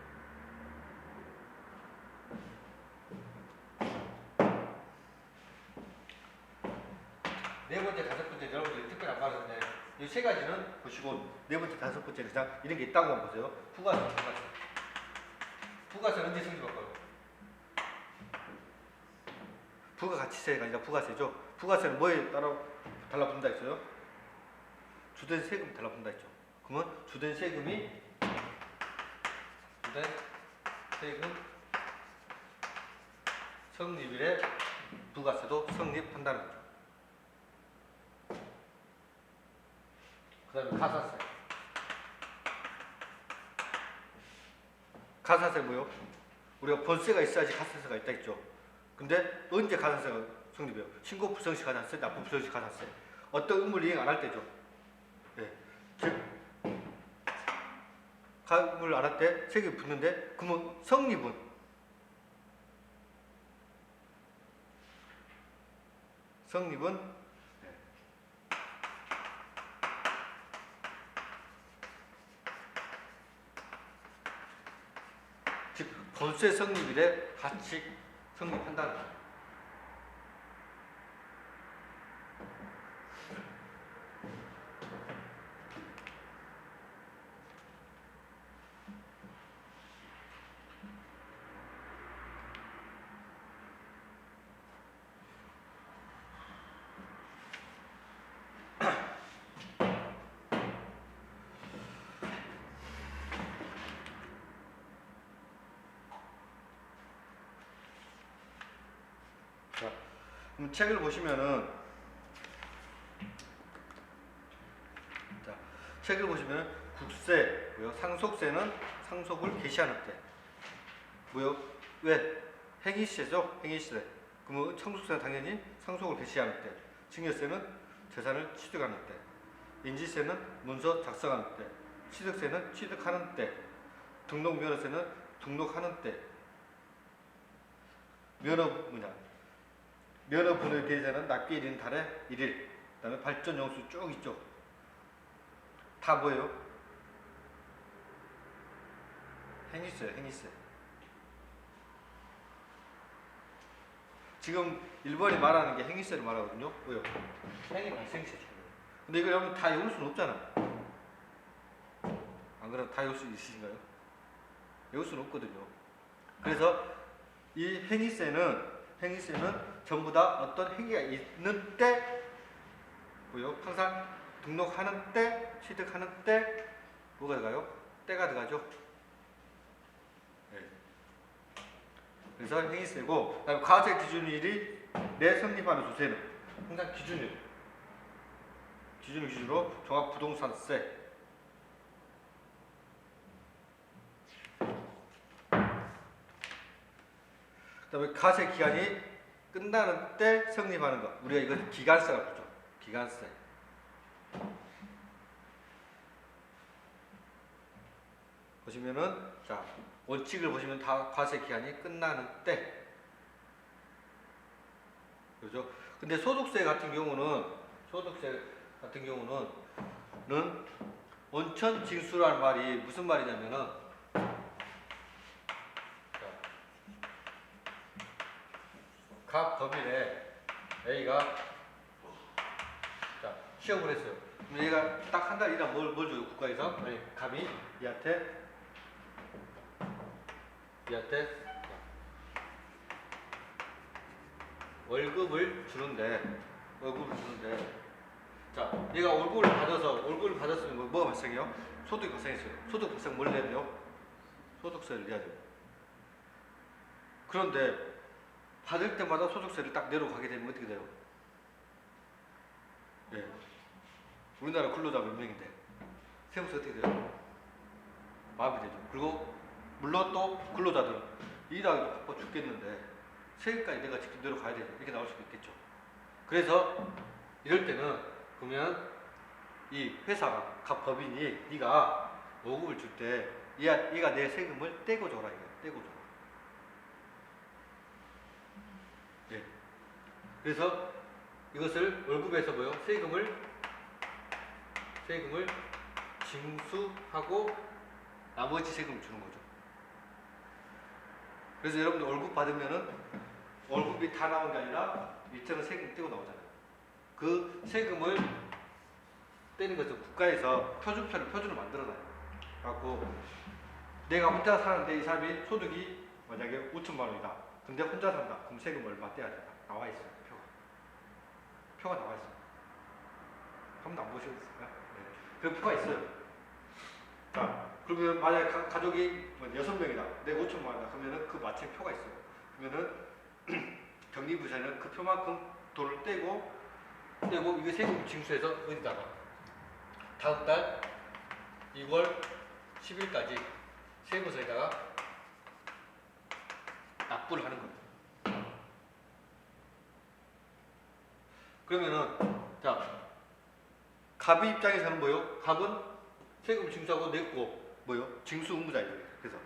네 번째, 다섯 번째 여러분들이 특별히 안 받았는데 이 세 가지는 보시고 네 번째, 다섯 번째는 그냥 이런 게 있다고만 보세요. 부가세, 부가세. 부가세는 언제 성립할까요? 부가가치세가 아니라 부가세죠. 부가세는 뭐에 따라 달라붙는다 했어요? 주된 세금 달라붙는다 했죠. 그러면 주된 세금 성립일에 부가세도 성립한다는 거죠. 그 다음에 가산세. 가산세 뭐요? 우리가 본세가 있어야지 가산세가 있다 했죠. 근데 언제 가산세가 성립해요? 신고 불성시 가산세, 납부 불성시 가산세. 어떤 의무를 이행 안 할 때죠. 예. 즉, 가입을 안 할 때 세금이 붙는데, 그러면 성립은 즉 본세 성립일에 같이 성립한다는 거예요. 자, 그럼 책을 보시면은, 자, 책을 보시면 국세, 뭐요? 상속세는 상속을 개시하는 때, 뭐요? 왜? 행위세죠, 행위세. 그러면 상속세는 당연히 상속을 개시하는 때, 증여세는 재산을 취득하는 때, 인지세는 문서 작성하는 때, 취득세는 취득하는 때, 등록면허세는 등록하는 때, 면허번호에 대해서는 납기에 이르는 달에 1일, 그 다음에 발전용수 쭉 있죠. 다 뭐예요? 행위세예요, 행위세. 지금 1번이 말하는 게 행위세를 말하거든요. 왜요? 행위 발생세죠. 근데 이거 여러분 다 외울 수는 없잖아. 안 그래도 다 외울 수 있으신가요? 외울 수는 없거든요. 그래서 이 행위세는 전부 다 어떤 행위가 있는 때, 뭐요? 항상 등록하는 때, 취득하는 때, 뭐가 들어가요? 때가 들어가죠. 네. 그래서 행위세고, 그다음에 과세 기준일이 내 성립하는 조세는 항상 기준일 기준으로 종합부동산세. 그다음에 과세 기간이 끝나는 때 성립하는 것, 우리가 이걸 기간세라고 부르죠. 기간세. 보시면은, 자, 원칙을 보시면 다 과세 기간이 끝나는 때, 그죠? 근데 소득세 같은 경우는 원천 징수라는 말이 무슨 말이냐면은, 각 법인에 A가, 자, 취업을 했어요. 그럼 얘가 딱 한 달 일하면 뭘 줘요? 국가에서? 아니, 감히 얘한테 월급을 주는데 자, 얘가 월급을 받았으면 뭐가 발생해요? 소득이 발생했어요. 소득 발생 뭘 내야 돼요? 소득세를 내야 돼요. 그런데 받을 때마다 소득세를 딱 내러 가게 되면 어떻게 돼요? 예. 우리나라 근로자 몇 명인데 세무서 어떻게 돼요? 마음이 되죠. 그리고 물론 또 근로자들은 일하기도 바빠 죽겠는데 세금까지 내가 직접 내러 가야 되죠. 이렇게 나올 수도 있겠죠. 그래서 이럴 때는 그러면 이 회사가 각 법인이 네가 월급을 줄 때 얘가 내 세금을 떼고 줘라 이거야. 떼고 줘라. 예. 그래서 이것을 월급에서 뭐요? 세금을 징수하고 나머지 세금을 주는 거죠. 그래서 여러분들 월급 받으면은 월급이 다 나온 게 아니라 밑에는 세금 떼고 나오잖아요. 그 세금을 떼는 것은 국가에서 표준을 만들어놔요. 그래갖고 내가 혼자 사는데 이 사람이 소득이 만약에 5천만 원이다. 근데 혼자 산다. 그럼 세금 얼마 떼야 된다. 나와 있어요. 표가 나와 있어요. 한 번도 안 보셨어요? 네. 그 표가 있어요. 자, 그러면 만약에 가족이 6명이다. 내가 5천만 원이다. 그러면은 그 마침 표가 있어요. 그러면은 경리부에서는 그 표만큼 돈을 떼고 이거 세금 징수해서 어디다가 다음 달 2월 10일까지 세무서에다가 납부를 하는 겁니다. 그러면은 자, 갑의 입장에서는 뭐요? 갑은 세금 징수하고 냈고 뭐요? 징수 의무자예요. 그래서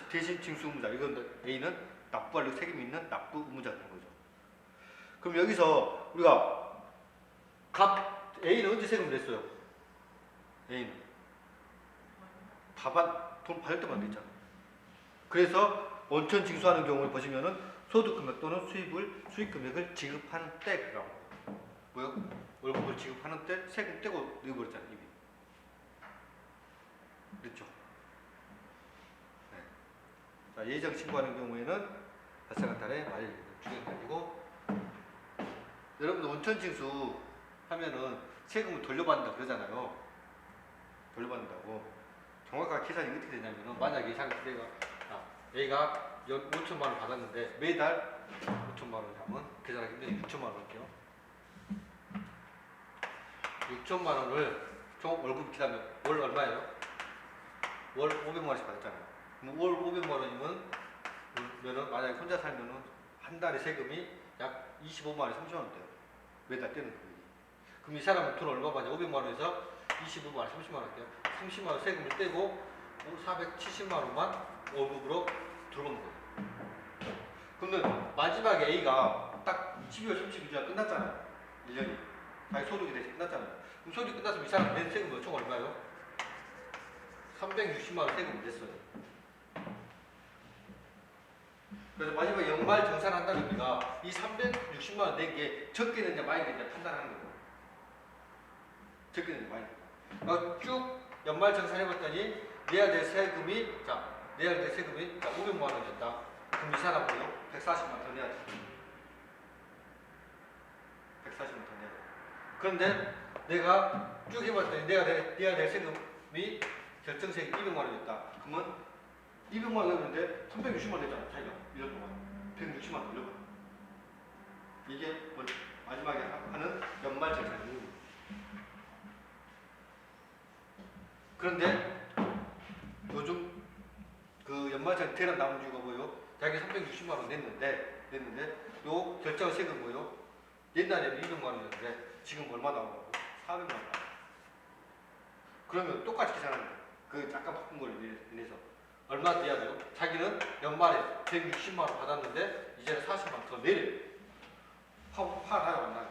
대신 징수 의무자. 이건 A는 납부할 세금이 있는 납부 의무자가 되는 거죠. 그럼 여기서 우리가 갑 A는 언제 세금 냈어요? A는 돈 받을 때만 냈잖아. 그래서 원천 징수하는 경우를 보시면은 소득 금액 또는 수익 금액을 지급하는 때라고. 뭐요? 월급을 지급하는 때 세금 떼고 내버렸잖아요, 이미. 그렇죠? 네. 자, 예정 신고하는 경우에는 발생한 달에 만일 주경이 아니고, 여러분들 원천 징수 하면은 세금을 돌려받는다 그러잖아요. 돌려받는다고. 정확하게 계산이 어떻게 되냐면은 만약에 A가 5천만 원 받았는데 매달 5천만 원을 하면 계산하기 힘드니 6천만 원 할게요. 6천만 원을 총 월급 기다면 월 얼마예요? 월 500만 원씩 받았잖아요. 그럼 월 500만 원이면 만약에 혼자 살면은 한 달에 세금이 약 25만 원, 30만 원 돼요. 매달 떼는 금액이. 그럼 이 사람은 돈 얼마 받냐? 500만 원에서 25만 원, 30만 원 할게요. 30만 원 세금을 떼고 470만 원만 월급으로 들어오는 거예요. 그러면 마지막에 A가 딱 12월 30일날 끝났잖아요. 1년이. 자기 소득이 대신 끝났잖아요. 그럼 소득이 끝났으면 이 사람 낸 세금은 총 얼마예요? 360만 원 세금을 냈어요. 그래서 마지막에 연말 정산한다는 의미가 이 360만 원 낸 게 적게 냈냐 많이 냈냐 판단하는 거예요. 적게 냈냐 많이 냈냐. 쭉 연말 정산해봤더니 내야 될 세금이 500만 원이었다. 그럼 이 사람은요 140만 원 더 내야 돼. 140만 원 더 내야 돼. 그런데 내가 쭉 해봤더니 내야 될 세금이 결정세액 200만 원이었다. 그러면 200만 원 넣었는데 360만 원 냈잖아. 자기가 1년 동안 160만 원 돌려봐. 이게 마지막에 하는 연말 정산입니다. 그런데 요즘 그 연말정 대란 나온 이유가 뭐예요? 자기 360만 원 냈는데 요 결정 세금 뭐예요? 옛날에는 200만 원이었는데 지금 얼마 나오고 400만 원. 그러면 똑같이 계산하는 거예요. 그 잠깐 바꾼 걸 인해서 얼마 내야 돼요? 자기는 연말에 160만 원 받았는데 이제는 40만 원 더 내려요. 화나요 안 나요?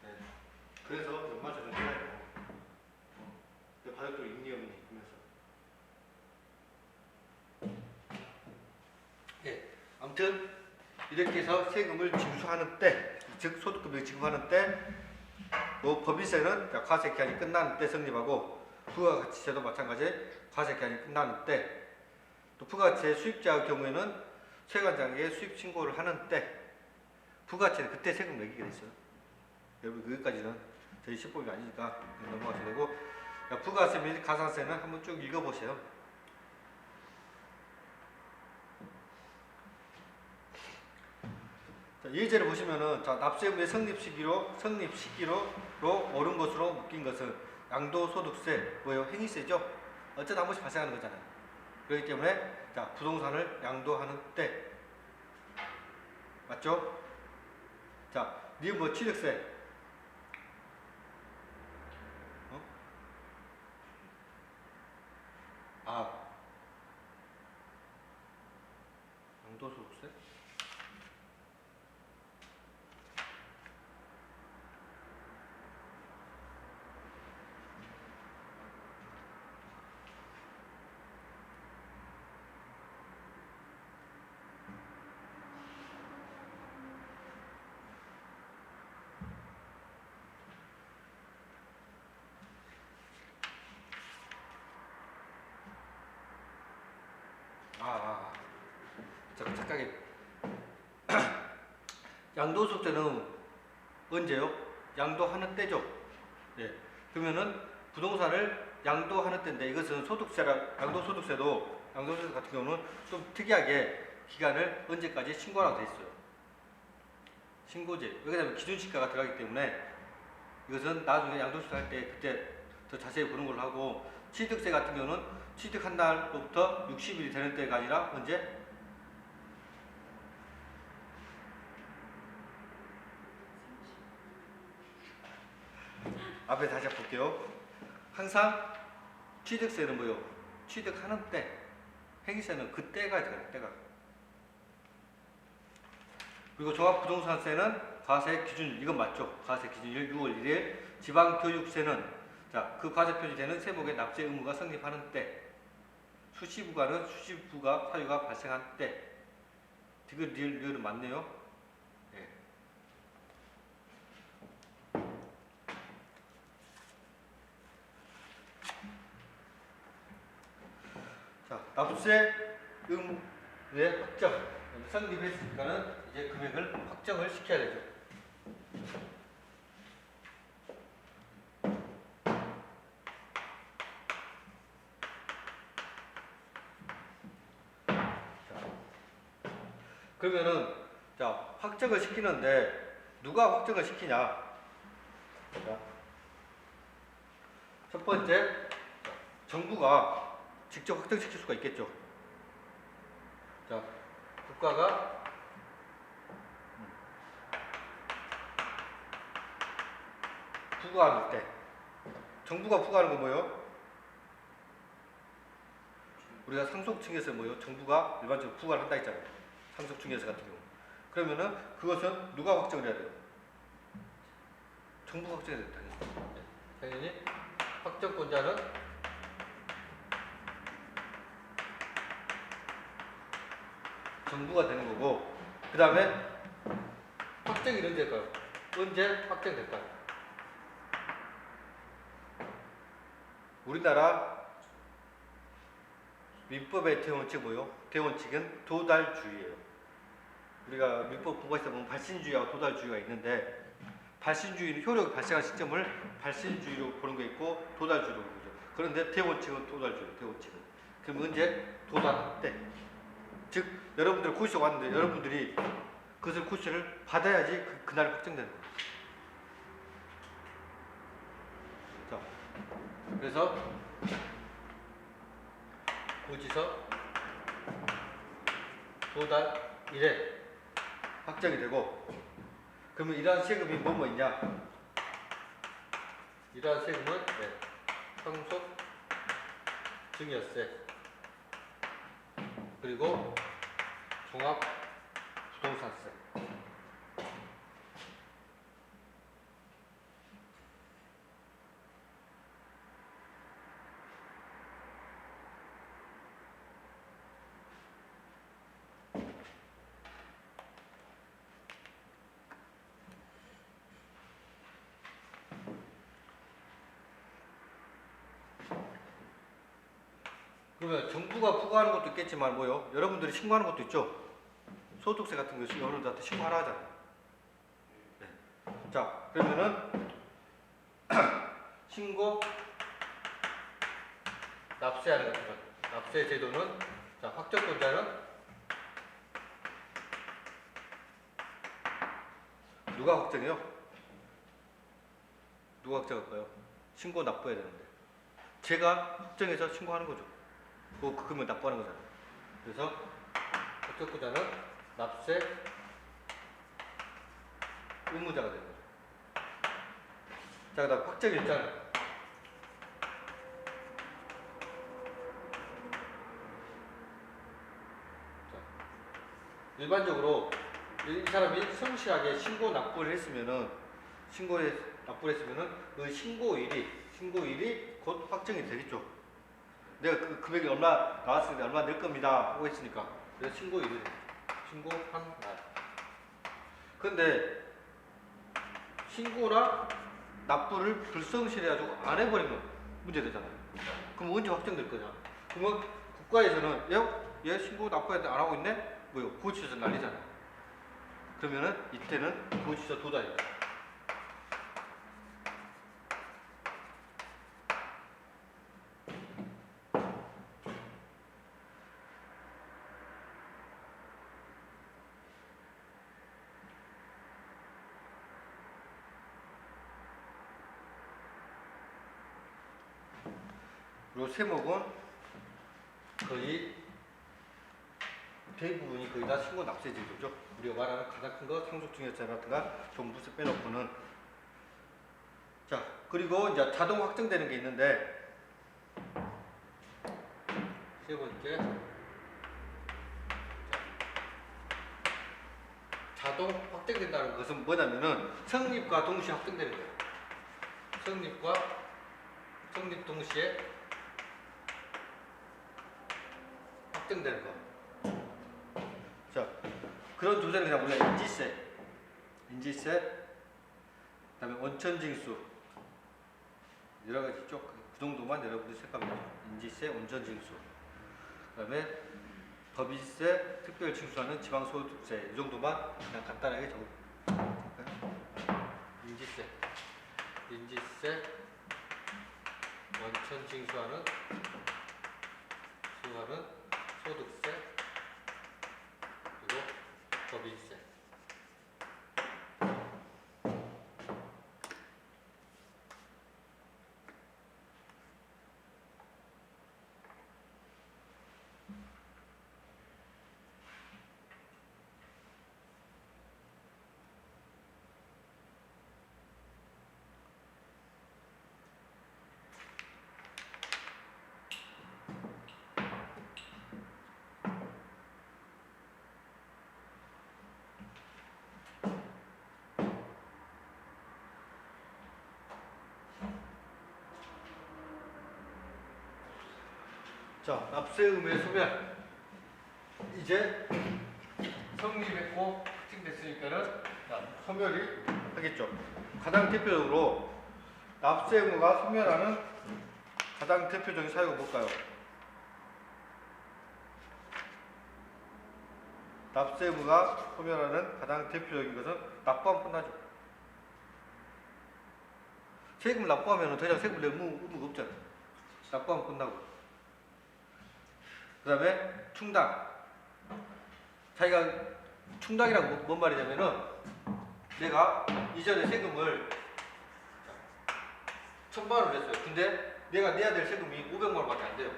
네. 그래서 연말정을 해야 돼요. 가족도 임기형이 있면서. 예. 아무튼 이렇게 해서 세금을 징수하는 때, 즉 소득금을 지급하는 때, 법인세는 과세 기한이 끝나는 때 성립하고 부가가치세도 마찬가지 과세 기한이 끝나는 때, 또 부가가치세 수입자의 경우에는 세관장에게 수입 신고를 하는 때, 부가가치는 그때 세금 매기게 돼 있어요. 여러분 여기까지는 저희 시법이 아니니까 넘어가셔야 되고, 부가세 및 가산세는 한번 쭉 읽어보세요. 자, 예제를 보시면은, 자, 납세의무의 성립 시기로 옳은 것으로 묶인 것은 양도소득세, 뭐예요? 행위세죠? 어쩌다 한 번씩 발생하는 거잖아요. 그렇기 때문에, 자, 부동산을 양도하는 때. 맞죠? 자, 니은 뭐 취득세. 양도소득세? 잠깐 착각해. 양도소득세는 언제요? 양도하는 때죠. 예. 그러면은 부동산을 양도하는 때인데, 이것은 양도소득세 같은 경우는 좀 특이하게 기간을 언제까지 신고하라고 돼 있어요. 신고제. 왜냐하면 기준시가가 들어가기 때문에 이것은 나중에 양도소득세 할 때 그때 더 자세히 보는 걸로 하고, 취득세 같은 경우는 취득한 날로부터 60일이 되는 때가 아니라 언제? 앞에 다시 한번 볼게요. 항상 취득세는 뭐요? 취득하는 때. 행위세는 그때가 들어가요. 때가. 그리고 종합부동산세는 과세 기준일, 이건 맞죠? 과세 기준일 6월 1일. 지방교육세는, 자, 그 과세 표시되는 세목의 납세 의무가 성립하는 때. 수시부가는 수시부가 사유가 발생한 때. 디귿 리을은 맞네요. 예. 자, 납세 의무의 확정. 성립했으니까는 이제 금액을 확정을 시켜야 되죠. 그러면은, 자, 확정을 시키는데 누가 확정을 시키냐? 자, 첫 번째, 정부가 직접 확정시킬 수가 있겠죠. 자, 국가가 부과할 때, 정부가 부과하는 건 뭐예요? 우리가 상속층에서 뭐예요? 정부가 일반적으로 부과를 한다 했잖아요. 상속층에서 같은 경우. 그러면은 그것은 누가 확정을 해야 돼요? 정부가 확정해야 된다. 당연히 확정권자는 정부가 되는 거고, 그 다음에 확정이 언제 될까요? 언제 확정될까요? 우리나라 민법의 대원칙 뭐요? 대원칙은 도달주의예요. 우리가 민법 공부하시다 보면 발신주의와 도달주의가 있는데, 발신주의는 효력이 발생한 시점을 발신주의로 보는 게 있고 도달주의로 보는 거죠. 그런데 대원칙은 도달주의예요. 대원칙은. 그럼 언제? 도달할 때. 즉 여러분들 고시가 왔는데 여러분들이 그것을 고시를 받아야지 그날 확정되는 거예요. 자, 그래서 고지서 도달 일에 확정이 되고, 그러면 이러한 세금이 뭐뭐 있냐? 이러한 세금은 상속 증여세, 그리고 종합 부동산세. 그러면 정부가 부과하는 것도 있겠지만 뭐요? 여러분들이 신고하는 것도 있죠. 소득세 같은 거 여러분들한테 신고하라 하잖아요. 네. 자, 그러면은 신고 납세하는 것은 납세 제도는 자, 확정권자는 누가 확정해요? 누가 확정할까요? 신고 납부해야 되는데 제가 확정해서 신고하는 거죠. 그 금액 납부하는 거잖아요. 그래서 확정권자는 납세 의무자가 되는 거죠. 자, 그다음 확정일자는 일반적으로 이 사람이 성실하게 신고 납부를 했으면은 그 신고일이 곧 확정이 되겠죠. 내가 그 금액이 얼마 나왔으니까 얼마 낼 겁니다 하고 했으니까 그래서 신고일이 신고한 날. 근데 신고나 납부를 불성실해가지고 안 해버리면 문제되잖아요. 그럼 언제 확정될 거냐? 그러면 국가에서는 얘 신고 납부했는데 안 하고 있네? 뭐요? 고지서 난리잖아. 그러면은 이때는 고지서 도달이다. 요 세목은 거의 대부분이 거의 다 신고 납세 제도죠. 우리가 말하는 가장 큰 거 상속증여세라든가 종부세 빼놓고는. 자, 그리고 이제 자동 확정되는 게 있는데 세 번째 자동 확정된다는 것은 뭐냐면은 성립과 동시에 확정되는 거예요. 성립 동시에 확정되는 거. 자, 그런 조세는 그냥 우리가 인지세, 그다음에 원천징수 여러 가지 있죠. 그 정도만 여러분들이 생각하면 인지세, 원천징수, 그다음에 법인세, 특별징수하는 지방소득세 이 정도만 그냥 간단하게 적어볼까요? 인지세, 원천징수하는 소득세, 그리고 법인세. 자, 납세 의무의 소멸. 이제 성립했고 확정됐으니까는 소멸이 하겠죠. 가장 대표적으로 납세 의무가 소멸하는 가장 대표적인 사유가 뭘까요? 납세 의무가 소멸하는 가장 대표적인 것은 납부하면 끝나죠. 세금을 납부하면 더 이상 세금 낼 의무가 없잖아. 납부하면 끝나고. 그 다음에 충당. 자기가 충당이란 뭔 말이냐면은 내가 이전에 세금을 1,000만 원을 냈어요. 근데 내가 내야 될 세금이 500만 원밖에 안 돼요.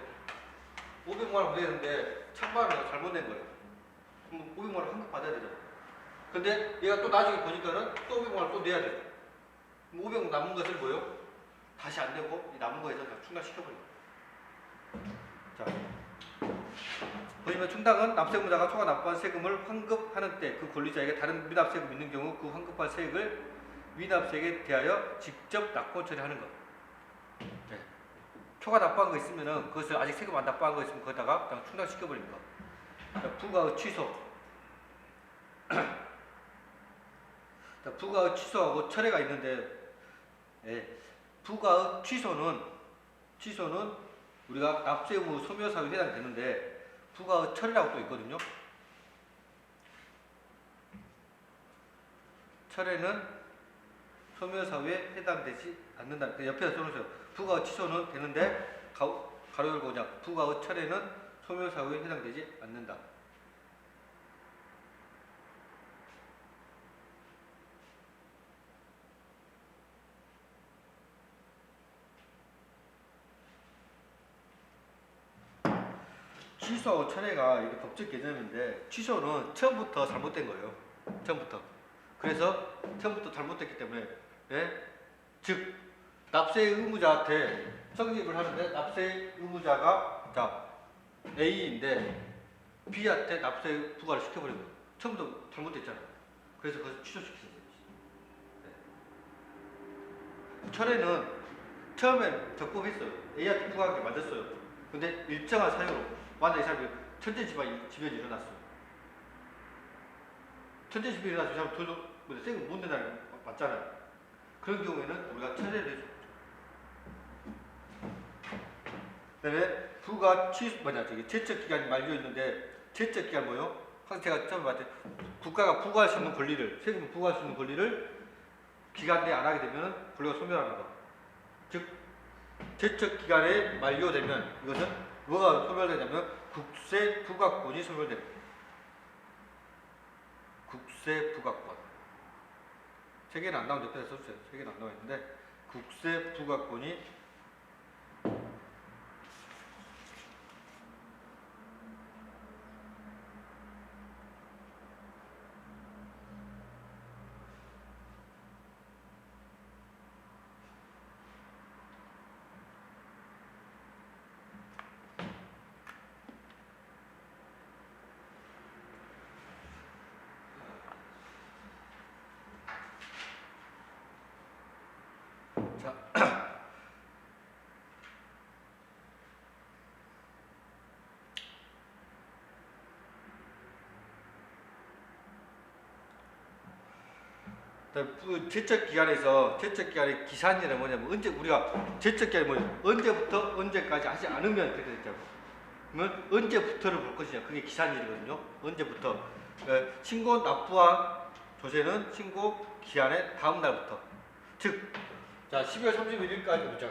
500만 원 내야 되는데 1,000만 원을 잘못 낸 거예요. 그럼 500만 원 환급 받아야 되잖아. 근데 얘가 또 나중에 보니까는 또 500만 원 또 내야 돼. 그럼 500만 원 남은 것을 뭐요? 다시 안 내고 이 남은 거에서 그냥 충당시켜버린 거예요. 자. 보시면 충당은 납세의무자가 초과 납부한 세금을 환급하는 때 그 권리자에게 다른 미납세금이 있는 경우 그 환급한 세액을 미납세액에 대하여 직접 납부 처리하는 것. 네. 초과 납부한 거 있으면은 그것을 아직 세금 안 납부한 거 있으면 거기다가 그냥 충당시켜버리는 거. 자, 부가의 취소. 자, 부가의 취소하고 철회가 있는데, 예. 부가의 취소는 우리가 납세 의무 소멸 사유에 해당되는데 부가의 철회라고 또 있거든요. 철회는 소멸사유에 해당되지 않는다. 그 옆에다 써놓으세요. 부가의 취소는 되는데 가로 열고 그냥 부가의 철회는 소멸사유에 해당되지 않는다. 취소하고 철회가 이게 법적 개념인데 취소는 처음부터 잘못된 거예요. 처음부터. 그래서 처음부터 잘못됐기 때문에 예? 즉 납세 의무자한테 성립을 하는데 납세 의무자가 자 A인데 B한테 납세 부과를 시켜버린 거예요. 처음부터 잘못됐잖아요. 그래서 그것을 취소시켰어요. 네. 철회는 처음엔 적법했어요. A한테 부과하는 게 맞았어요. 근데 일정한 사유로 만약 이 사람이 천재지변이 일어났어요. 천재지변이 일어나서 이 사람 돈을 세금 못 낸다는 거 맞잖아요. 그런 경우에는 우리가 철회를 해줘. 그다음에 부가 제척 기간이 만료 있는데 제척 기간 뭐요? 항상 제가 처음에 말했죠. 국가가 부과할 수 있는 권리를 세금 부과할 수 있는 권리를 기간 내에 안 하게 되면 권리가 소멸하는 거. 즉 제척 기간에 만료되면 이것은 뭐가 소멸되냐면 국세 부과권이 소멸됩니다. 국세 부과권. 세 개는 안 나오는데 옆에다 써주세요. 세 개는 안 나와 있는데 국세 부과권이 제척 기간에서 제척 기간의 기산이란 뭐냐면 언제 우리가 제척 기간이 뭐냐 언제부터 언제까지 하지 않으면 그렇게 됐자고. 그러면 언제부터를 볼 것이냐 그게 기산일이거든요. 언제부터 신고 납부한 조세는 신고 기한의 다음 날부터 즉 자 12월 31일까지 보자.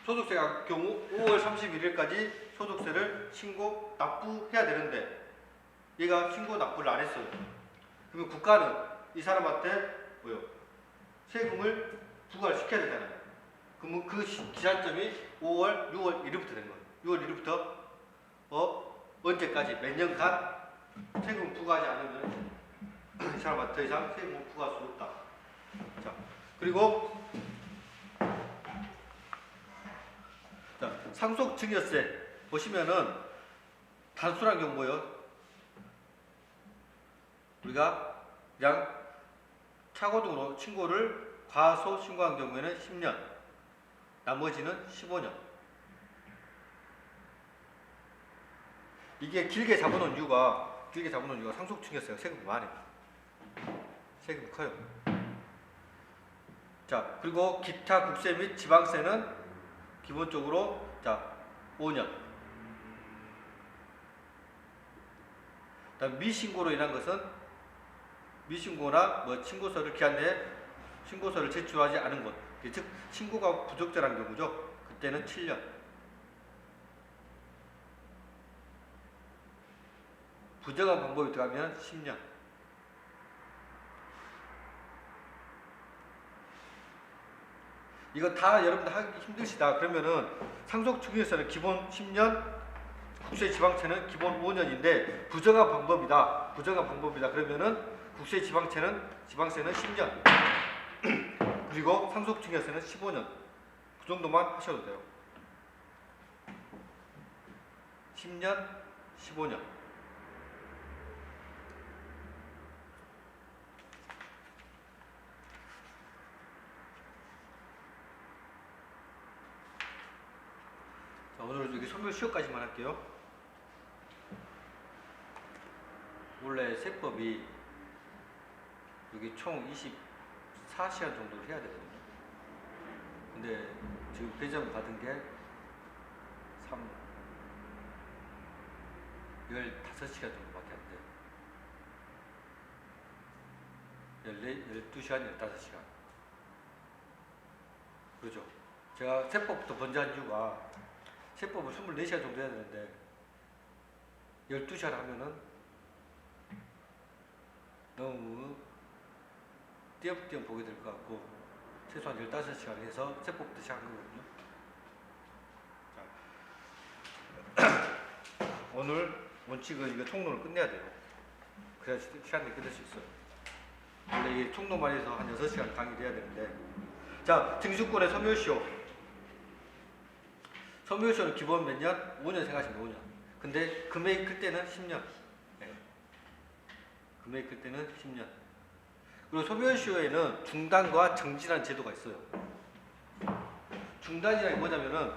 소득세가 경우 5월 31일까지 소득세를 신고 납부해야 되는데 얘가 신고 납부를 안 했어요. 그러면 국가는 이 사람한테 뭐요? 세금을 부과를 시켜야 되잖아요. 그러면 그 기산점이 5월, 6월 1일부터 된 거예요. 6월 1일부터 언제까지 몇 년간 세금 부과하지 않으면 이 사람한테 더 이상 세금을 부과할 수 없다. 자, 그리고 자, 상속 증여세 보시면은 단순한 경우 뭐예요? 우리가 그냥 차고등으로 신고를 과소 신고한 경우에는 10년, 나머지는 15년. 이게 길게 잡아놓은 이유가 상속 증여세가 세금이 많아요. 세금이 커요. 자, 그리고 기타 국세 및 지방세는 기본적으로 자 5년. 그다음 미신고로 인한 것은 미신고나 뭐 신고서를 기한 내에 신고서를 제출하지 않은 것, 즉 신고가 부적절한 경우죠. 그때는 7년. 부정한 방법이 들어가면 10년. 이거 다 여러분들 하기 힘드시다 그러면은 상속증여세는 기본 10년, 국세지방세는 기본 5년인데 부정한 방법이다 그러면은 국세지방세는 10년 그리고 상속증여세는 15년. 그 정도만 하셔도 돼요. 10년, 15년. 자, 오늘 여기 소멸 시효까지만 할게요. 원래 세법이 여기 총 24시간 정도를 해야 되거든요. 근데 지금 배정 받은 게 15시간 정도밖에 안 돼요. 12시간, 15시간. 그렇죠. 제가 세법부터 번지한 이유가 세법을 24시간 정도 해야 되는데 12시간 하면은 너무 띄엄띄엄 보게 될 것 같고 최소한 15시간 해서 세법부터 시작한 거거든요. 자, 오늘 원칙은 이거 총론을 끝내야 돼요. 그래야 시간이 끝낼 수 있어요. 원래 이 총론만 해서 한 6시간 강의를 해야 되는데 자, 등수권의 소멸시효. 소멸시효는 기본 몇 년? 5년 생각하시면 5년. 근데 금액이 클 때는 10년. 네. 금액이 클 때는 10년. 그리고 소멸시효에는 중단과 정지라는 제도가 있어요. 중단이라는 게 뭐냐면은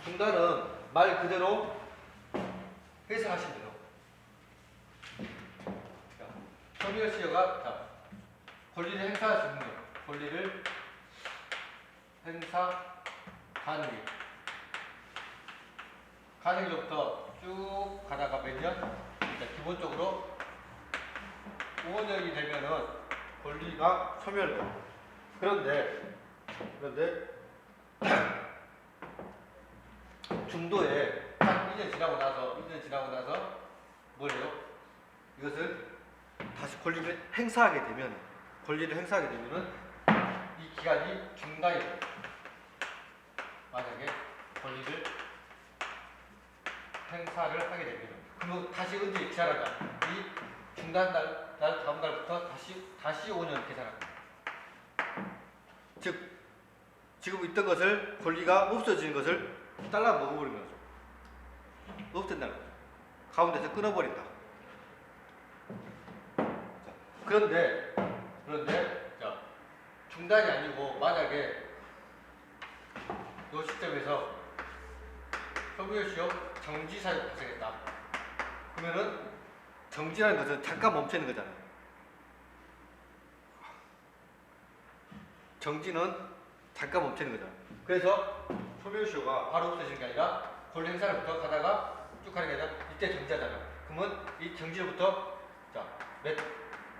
중단은 말 그대로 해석하시면 돼요. 소멸시효가 자, 권리를 행사할 수 있는 거. 권리를 행사 가능해. 가능일로부터 쭉 가다가 몇 년? 그러니까 기본적으로 5년이 되면은 권리가 소멸돼요. 그런데 중도에 한 2년 지나고 나서 뭐래요? 이것을 다시 권리를 행사하게 되면은 이 기간이 중단이 돼요. 만약에 권리를 행사를 하게 되면 그럼 다시 언제 기한한다? 이 중단 날 다음 날부터 다시 5년 계산합니다. 즉 지금 있던 것을 권리가 없어지는 것을 잘라 먹어버리는 거죠. 없앤다는 거죠. 가운데서 끊어버린다. 자, 그런데 자, 중단이 아니고 만약에 이 시점에서 소멸시효 정지 사유가 발생했다. 그러면은 정지라는 것은 잠깐 멈춰 있는 거잖아요. 정지는 잠깐 멈춰 있는 거잖아요. 그래서 소멸시효가 바로 없어지는 게 아니라 권리 행사를부터 가다가 쭉 가는 게 아니라 이때 정지하잖아요. 그러면 이 정지로부터 자, 몇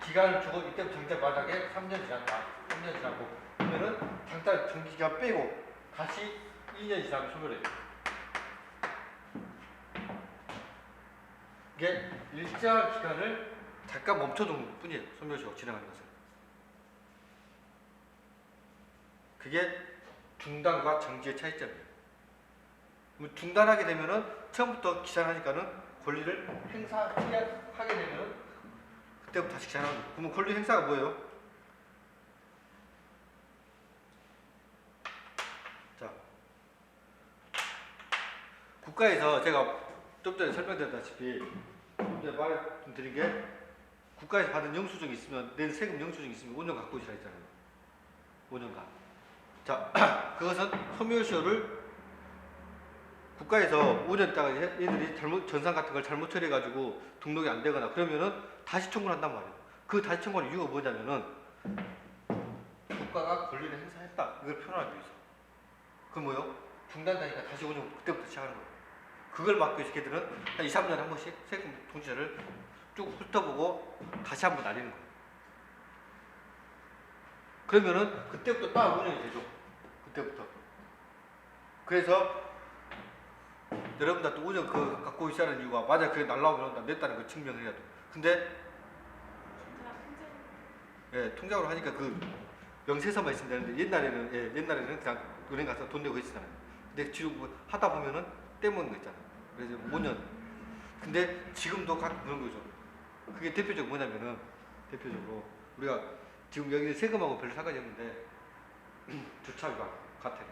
기간을 주고 이때부터 정지 만약에 3년 지났다. 3년 지나고 그러면은 잠깐 정지 기간 빼고 다시 2년 이상 소멸해요. 이게 일정 기간을 잠깐 멈춰둔 뿐이에요. 소멸시효 진행하는 것은. 그게 중단과 정지의 차이점이에요. 중단하게 되면은 처음부터 기산하니까는 권리를 행사하게 되면은 그때부터 다시 기산하는 거예요. 그러면 권리 행사가 뭐예요? 자, 국가에서 제가 좀 전에 설명드렸다시피 좀 전에 말씀드린 게 국가에서 받은 영수증이 있으면 낸 세금 영수증이 있으면 5년 갖고 있으라 했잖아요. 5년간. 자, 그것은 소멸시효를 국가에서 5년 있다가 얘들이 전산 같은 걸 잘못 처리해가지고 등록이 안 되거나 그러면은 다시 청구를 한단 말이에요. 그 다시 청구하는 이유가 뭐냐면은 국가가 권리를 행사했다. 이걸 표현하기 위해서. 그럼 뭐요? 중단되니까 다시 5년 그때부터 시작하는 거예요. 그걸 막기 위해서 걔들은 한 2, 3년에 한 번씩 세금 통지서를 쭉 훑어보고 다시 한번 날리는 거예요. 그러면은 그때부터 딱 5년이 되죠. 그때부터. 그래서 여러분들 또 5년 그 갖고 있자는 이유가 만약 그게 날라오면 냈다는 걸 증명을 해야 돼. 근데 예, 통장으로 하니까 그 명세서만 있으면 되는데 옛날에는 그냥 은행 가서 돈 내고 했잖아요. 근데 지금 뭐 하다 보면은 떼먹는 거 있잖아요. 그래서 5년. 근데 지금도 각 그런 거죠. 그게 대표적으로 뭐냐면은 대표적으로 우리가 지금 여기 세금하고 별로 상관이 없는데 주차위반 과태료.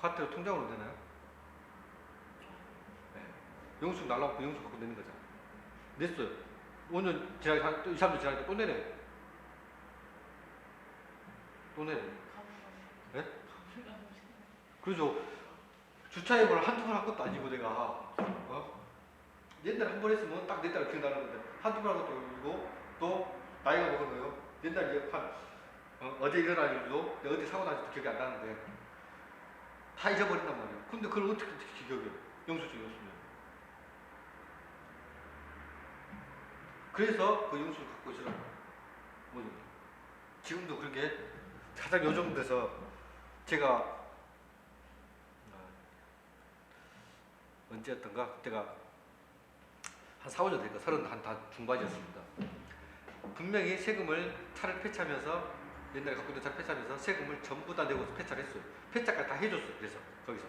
과태료 통장으로 되나요? 네. 영수증 날라오고 영수증 갖고 내는 거잖아요. 냈어요. 5년 지나니까 또 2, 3년 지나니까 또 내려요. 또 내려요. 네? 그죠. 주차위반을 한두 번 한 것도 아니고 내가 옛날에 한 번 했으면 딱 냈다가 기억나는 건데 한두 번 한 것도 아니고 또 나이가 먹은 거예요. 옛날에 어제 일어난 일도 내가 어디 사고 난지도 기억이 안 나는데 다 잊어버린단 말이에요. 근데 그걸 어떻게 기억해요? 영수증이 없으면. 그래서 그 용수를 갖고 있으라는 거죠. 지금도 그런 게 가장 요즘 돼서 제가 언제였던가 그때가 한 4, 5년 되니까 30 다 중반이었습니다. 분명히 세금을 차를 폐차하면서 옛날에 갖고 있는 차를 폐차하면서 세금을 전부 다 내고 폐차를 했어요. 폐차까지 다 해줬어요. 그래서 거기서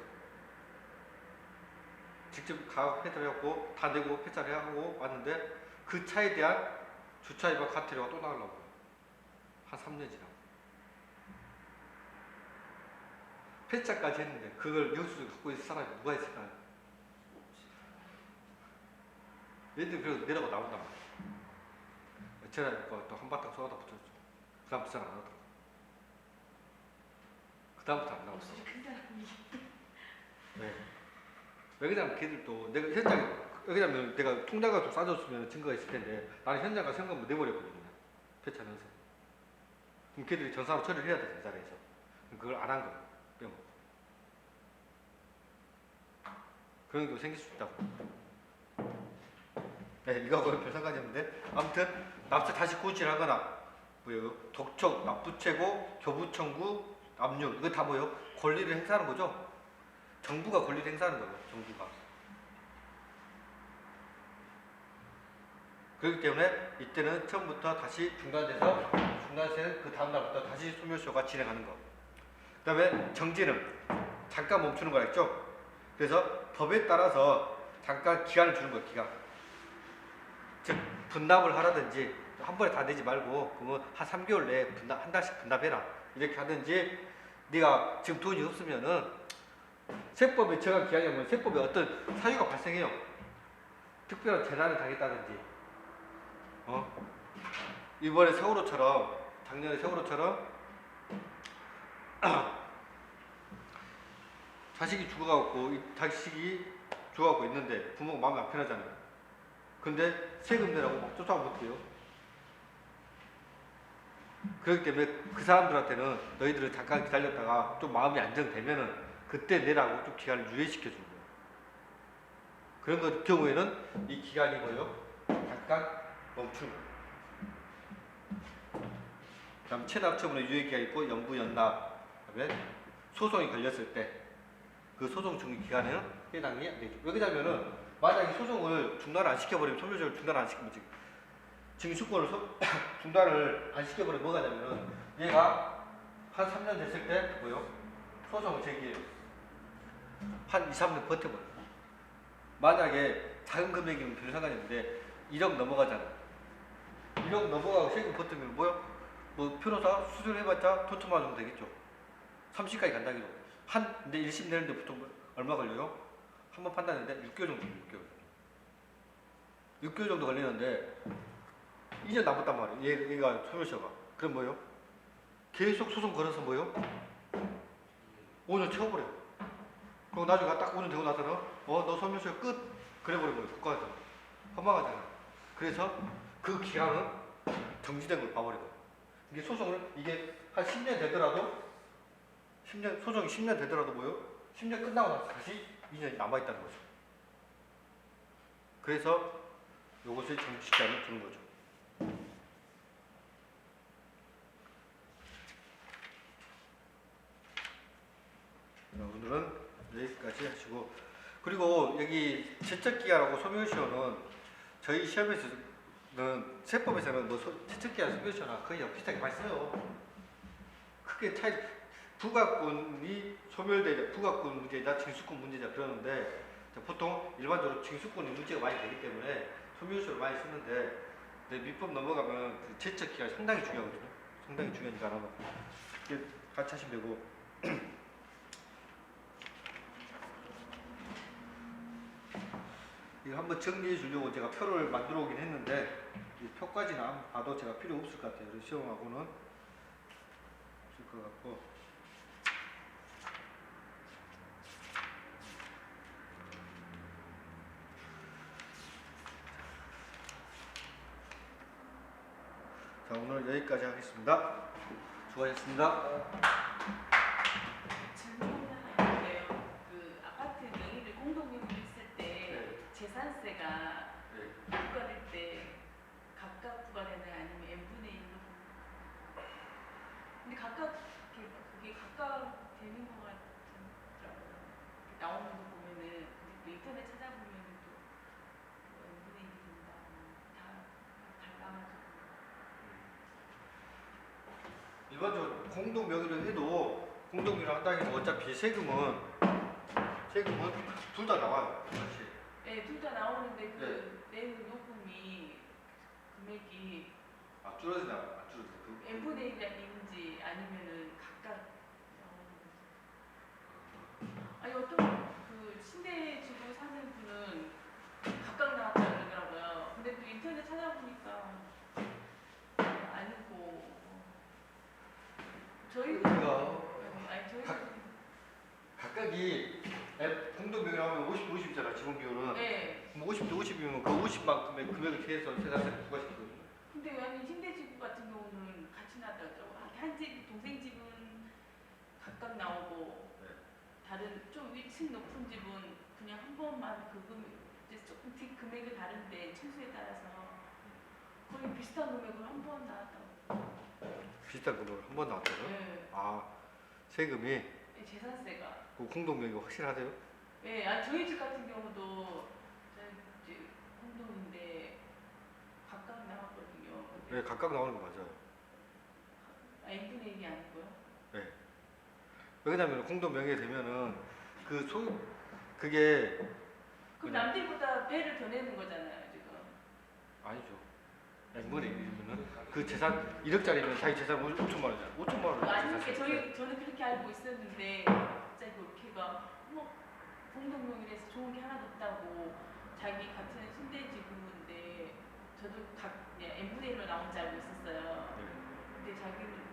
직접 가 폐차해갖고 다 내고 폐차를 하고 왔는데 그 차에 대한 주차 위반 과태료가 또 나오려고요. 한 3년 지나고 폐차까지 했는데 그걸 영수증 갖고 있을 사람이 누가 있을까요? 얘들 그래도 내라고 나온단 말이야. 제가 또 한바탕 쏘아다 붙였죠. 그 다음부터 잘 안 하더라고. 그 다음부터 안 나왔어. 목소리 큰 사람이. 네. 왜 그러냐면 걔들도 내가 현장에 왜냐면 내가 통장을 좀 싸줬으면 증거가 있을 텐데 나는 현장 가서 현금을 내버렸거든요. 폐차하면서. 그럼 걔들이 전사로 처리를 해야 돼, 그 자리에서. 그걸 안 한 거예요. 빼먹고. 그런 경우 생길 수 있다고. 네, 이거하고는 별 상관이 없는데 아무튼 납세 다시 고지하거나 뭐예요? 독촉, 납부채고, 교부청구, 압류 이거 다 뭐예요? 권리를 행사하는 거죠? 정부가 권리를 행사하는 거예요. 정부가. 그렇기 때문에 이때는 처음부터 다시 중단돼서 중단세는 그 다음 날부터 다시 소멸시효가 진행하는 거. 그 다음에 정지는 잠깐 멈추는 거 알죠? 그래서 법에 따라서 잠깐 기간을 주는 거예요. 기간. 즉 분납을 하라든지 한 번에 다 내지 말고 그러면 한 3개월 내에 한 달씩 분납해라 이렇게 하든지 네가 지금 돈이 없으면은 세법에 정한 기한이 오면 세법에 어떤 사유가 발생해요. 특별한 재난을 당했다든지 이번에 세월호처럼 작년에 세월호처럼 자식이 죽어갖고 있는데 부모가 마음이 안 편하잖아요. 근데 세금 내라고 막 쫓아오면 어떡해요? 그렇기 때문에 그 사람들한테는 너희들은 잠깐 기다렸다가 좀 마음이 안정되면은 그때 내라고 좀 기간을 유예시켜 주는 거예요. 그런 경우에는 이 기간이 뭐예요? 잠깐 멈추는 거예요. 그다음 체납처분의 유예기간이 있고 연부 연납 그다음에 소송이 걸렸을 때 그 소송 중기 기간에는 해당이 안 되죠. 왜 그러냐면은 만약에 소송을 중단을 안 시켜버리면 소멸적으로 중단을 안 시키면 증수권을 중단을 안 시켜버리면 뭐가 되냐면은 얘가 한 3년 됐을 때 뭐요? 소송을 제기해요. 한 2, 3년 버텨버려요. 만약에 작은 금액이면 별 상관이 없는데 1억 넘어가잖아. 1억 넘어가고 세금 버티면 뭐요? 뭐 변호사 수술해봤자 토트만 정도 되겠죠. 30까지 간다기로. 근데 1심 내는데 보통 얼마 걸려요? 한 번 판단했는데 6개월 정도 걸려요. 6개월 정도 걸리는데 2년 남았단 말이에요. 얘가 소멸시효가. 그럼 뭐예요? 계속 소송 걸어서 뭐예요? 5년 채워버려요. 그리고 나중에 딱 5년 되고 나서는 너 소멸시효 끝! 그래버린 거예요. 국가에서. 허망하잖아. 그래서 그 기간은 정지된 걸 봐버리고. 이게 소송을 이게 한 10년 되더라도 소송이 10년 되더라도 뭐예요? 10년 끝나고 나서 다시 2년이 남아있다는 거죠. 그래서 요것을 정지시간을 두는 거죠. 오늘은 여기까지 하시고 그리고 여기 제척기한하고 소멸시효는 저희 시험에서는 세법에서는 뭐 제척기한 소멸시효나 거의 비슷하게 많이 써요. 크게 차이 부가권이 소멸되자 부가권 문제자 징수권 문제자 그러는데 보통 일반적으로 징수권이 문제가 많이 되기 때문에 소멸시효를 많이 쓰는데 민법 넘어가면 그 제척기가 상당히 중요하거든요. 상당히 중요하니까 알아봐. 같이 하시면 되고 이거 한번 정리해 주려고 제가 표를 만들어 오긴 했는데 이 표까지는 안 봐도 제가 필요 없을 것 같아요. 그래서 시험하고는 없을 것 같고 자 오늘 여기까지 하겠습니다. 수고하셨습니다. 질문 하나 있는데요. 그 아파트 명의를 공동명의로 했을 때 네. 재산세가 네. 못 받을 때 그게 각각 되는 것 같더라고요. 나오는 거 보면은 근데 또 인터넷 찾아보면은 또 n분의 1이 된다 다 달라가지고. 일반적으로 공동 명의로 해도 공동 명의로 한다는 게 어차피 세금은 둘 다 나와요. 사실. 네, 둘 다 나오는데 그 내부 요금이 금액이 줄어드나 안 줄어드나? n분의 1인지 아니면은 각각 아니 어떤 그 신대지구 사는 분은 각각 나왔다 그러더라고요. 근데 또 인터넷 찾아보니까 아니고 저희도 아니 저희도 각각이 공동 명의로 하면 50대 50이잖아. 지분 비율은. 네. 그럼 50대 50이면 그 50만큼의 금액을 계해서 세산세를 부과시키거든요. 근데 아니 신대지구 같은 경우는 같이 나왔더라고요. 한 집 동생 집은 각각 나오고 다른 좀 위층 높은 집은 그냥 한 번만 그 금액 이제 조금 금액이 다른데 층수에 따라서 거의 비슷한 금액으로 한 번 나왔다고. 비슷한 금액을 한 번 나왔다고요? 네. 아, 세금이 네, 재산세가. 그 공동 명의가 확실하세요? 네, 아 저희 집 같은 경우도 저희 집 공동인데 각각 나왔거든요. 네, 각각 나오는 거 맞아요. 아, n분의 1이 아니고요. 네. 왜냐면 공동 명의가 되면은 그 소유 그게 그럼 그냥- 남들보다 배를 더 내는 거잖아요, 지금. 아니죠. n분의 1이면은 그 재산 1억짜리면 자기 재산 5천만 원이잖아. 5천만 원. 아니, 저는 그렇게 알고 있었는데 갑자기 걔가 공동명의라서 좋은 게 하나도 없다고 자기 같은 신대지구인데 저도 그냥 n분의 1로 나온 줄 알고 있었어요. 근데 자기는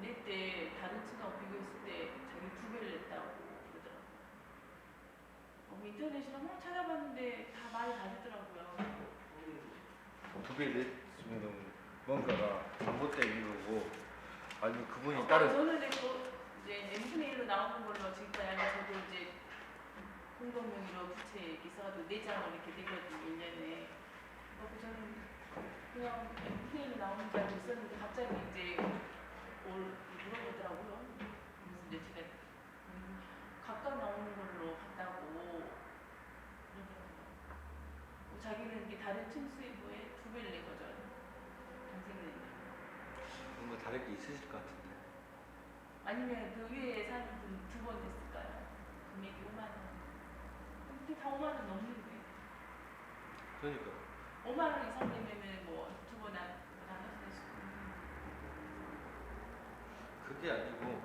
낼때 다른 층하고 비교했을 때 자기 2배를 냈다고 그러더라고요. 인터넷이랑 막 찾아봤는데 다 말이 다르더라고요. 2배 냈으면은 뭔가가 잘못되어 있는 거고 아니면 그분이 저는 이제 n분의 1로 나오는 걸로 지금까지 알고 저도 이제 공동명의로 부채 있어가지고 4장을 이렇게 내거든요, 1년에. 그래서 저는 그냥 n분의 1로 나오는 줄 알고 있었는데 갑자기 이제 물어보더라고요. 그래서 이제 제가 각각 나오는 걸로 갔다고 그러더라고요. 자기는 이게 다른 층수의 뭐에 2배를 낸 거죠. 동생은. 뭔가 다를 게 있으실 것 같은데. 아니면 그 위에 사는 분 2번 됐을까요? 금액이 5만 원. 근데 다 5만 원 넘는데. 그러니까 5만 원 이상 되면은 뭐 2번 나눠서 낼 수도 있는데. 그게 아니고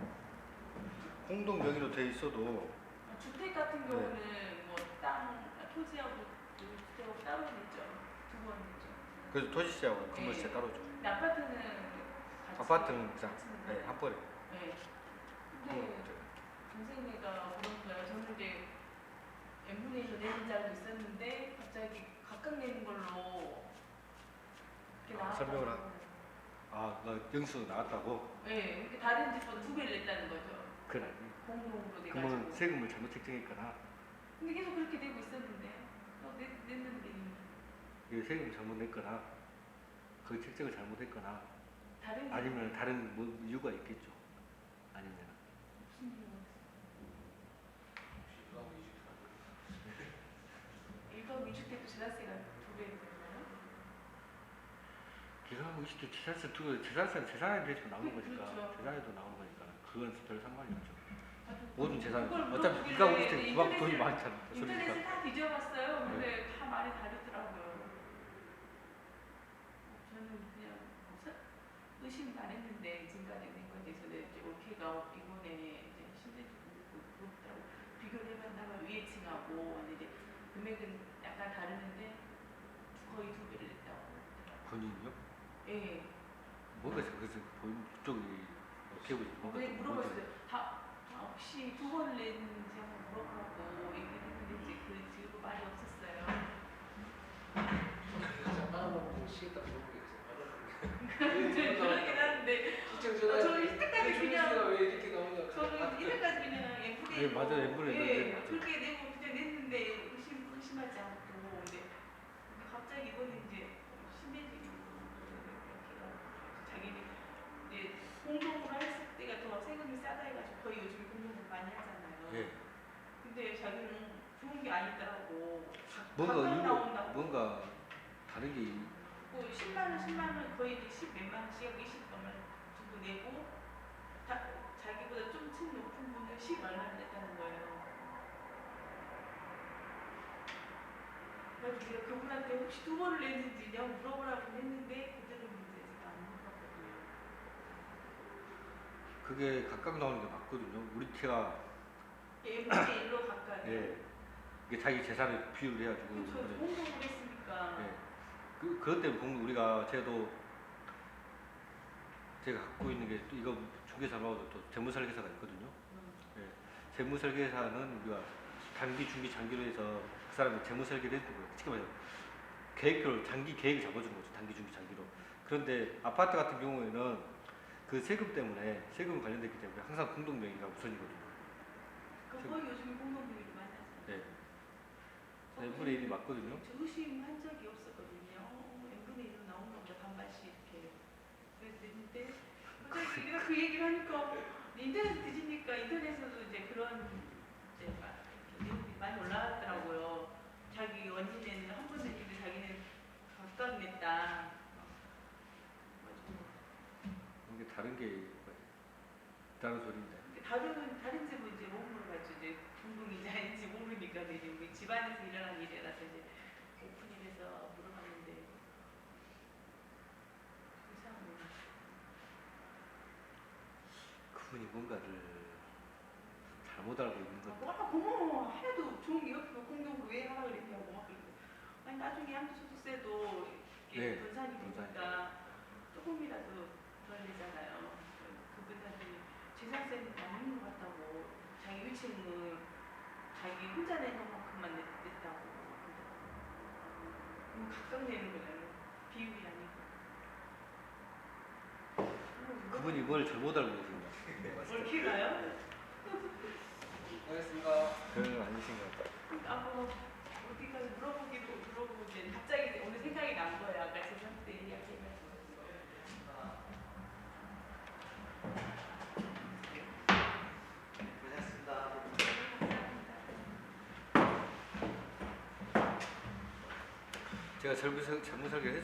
공동 명의로 돼 있어도 주택 같은 경우는 뭐 토지하고 그 주택하고 따로 냈죠. 2번 냈죠. 그래서 토지세하고 건물세 따로죠. 근데 아파트는 같이 아파트는 그냥 같이 냈나요? 한 번에. 네. 근데 동생네가 그런 거예요. 저는 이제 n분의 1로 내는 줄 알고 있었는데 갑자기 각각 내는 걸로 이렇게 나왔다고. 설명을 아, 나 영수 나왔다고? 네, 이렇게 다른 집보다 2배를 냈다는 거죠. 그래. 공동으로 내가지고. 그러면 세금을 잘못 책정했거나 근데 계속 그렇게 내고 있었는데 냈는데 이 세금을 잘못 냈거나 그 책정을 잘못했거나 다른 집 아니면 다른 뭐 이유가 있겠죠. 아니면 무슨 이유가 있어요? 일반 위주택도 재산세가 2배인 건가요? 기가 20대 재산세 재산세는 재산에 대해서 나오는 거니까 그렇죠. 재산에도 나오는 거니까 그건 별 상관이 없죠. 아주 모든 재산 그걸 어차피 물어보길래 기가 50대 그만큼 돈이 인터넷을- 많잖아. 인터넷에 다 뒤져봤어요. 근데 다 말이 다르더라고요. 저는 그냥 의심 안 했는데 지금까지 낸 거에 대해서는 이제 올케가 이번에 이제 신대주고 그렇더라고 비교를 해봤다가 위에 층하고 근데 이제 금액은 약간 다르는데 거의 2배를 냈다고 그러더라고요. 본인이요? 예. 뭔가 그래서 본 쪽이 어떻게 보지? 뭔가 네, 좀 물어봤어요. 다 혹시 2번을 냈는지 한번 물어보라고 얘기를 했는데 이제 그 뒤로 말이 없었어요. 잠깐만 시겠다 그러고 그러긴 하는데 저 이때까지 그냥 왜 이렇게 나오냐? 저는 이때까지 그냥 n분의 네, 맞아요. n분의 일로 예, 맞아요. 그렇게 내고 그냥 냈는데 의심하지 않고 근데 갑자기 이거는 이제 신대지구 이렇게 자기는 이제 공동으로 할 수 세금이 싸다 해가지고 거의 요즘 공동을 많이 하잖아요. 예. 근데 자기는 좋은 게 아니더라고. 뭔가 각각 이거 나온다고. 뭔가 다른 게 뭐 10만 원 거의 10몇만 원씩 20만 원 정도 내고 자기보다 좀 층 높은 분은 10 얼마를 냈다는 거예요. 그래서 제가 그분한테 혹시 2번을 냈는지 물어보라고 했는데 그들은 이제 제가 안 물어봤거든요. 그게 각각 나오는 게 맞거든요. 우리 티가 M분의 1로 가까이. 예. 이게 자기 재산을 비율을 해가지고. 그쵸, 그래. 공동을 했으니까. 예. 그것 때문에 우리가 제가 갖고 있는 게 또 이거 중개사 말고도 또 재무설계사가 있거든요. 예. 재무설계사는 우리가 단기, 중기, 장기로 해서 그 사람이 재무설계를 해주는 거예요. 특히 말해서 계획표를 장기 계획을 잡아주는 거죠. 단기, 중기, 장기로. 그런데 아파트 같은 경우에는 그 세금 때문에 세금 관련됐기 때문에 항상 공동명의가 우선이거든요. 거의 요즘 공동명의를 많이 하잖아요. 네. N분의 1이 맞거든요. 저 의심한 적이 없었거든요. N분의 1로 나온 건가 반반씩 이렇게 그랬는데 갑자기 내가 그 얘기를 하니까 인터넷 뒤지니까 인터넷에서도 이제 그런 이제 막 이렇게 내용들이 많이 올라왔더라고요. 자기 원인에는 한 번 냈는데 자기는 각각 냈다. 이게 다른 게 있다는 소리인데. 다른 집은 이제 몸으로 가지고 이제 공동이자 아닌지 모르니까 이제 우리 집안에서 일어난 일이라서 이제 오픈일에서 물어봤는데 이상해요. 그분이 뭔가를 잘못 알고 있는 것 같아요. 아까 고마워 하나도 좋은 게 없고 공동으로 왜 하라 그랬냐고 막 그러고 아니 나중에 양도소득세도 이렇게 네, 분산이 분산이. 되니까 조금이라도 덜 내잖아요. 그분한테 재산세는 맞는 것 같다고 자기 1층은 자기 혼자 낸 것만큼만 냈다고 각각 내는 거잖아요. 비율이 아니고. 그분이 뭘 잘못 알고 계신 것 같아요. 옳게 가요? 알겠습니다. 그런 건 아니신 것 같아요. 뭐 어디까지 물어보기도 물어보고 이제 갑자기 오늘 생각이 난 거예요. 아까 재산 때 이야기해가지고. 고생했습니다. 제가 재무 설계를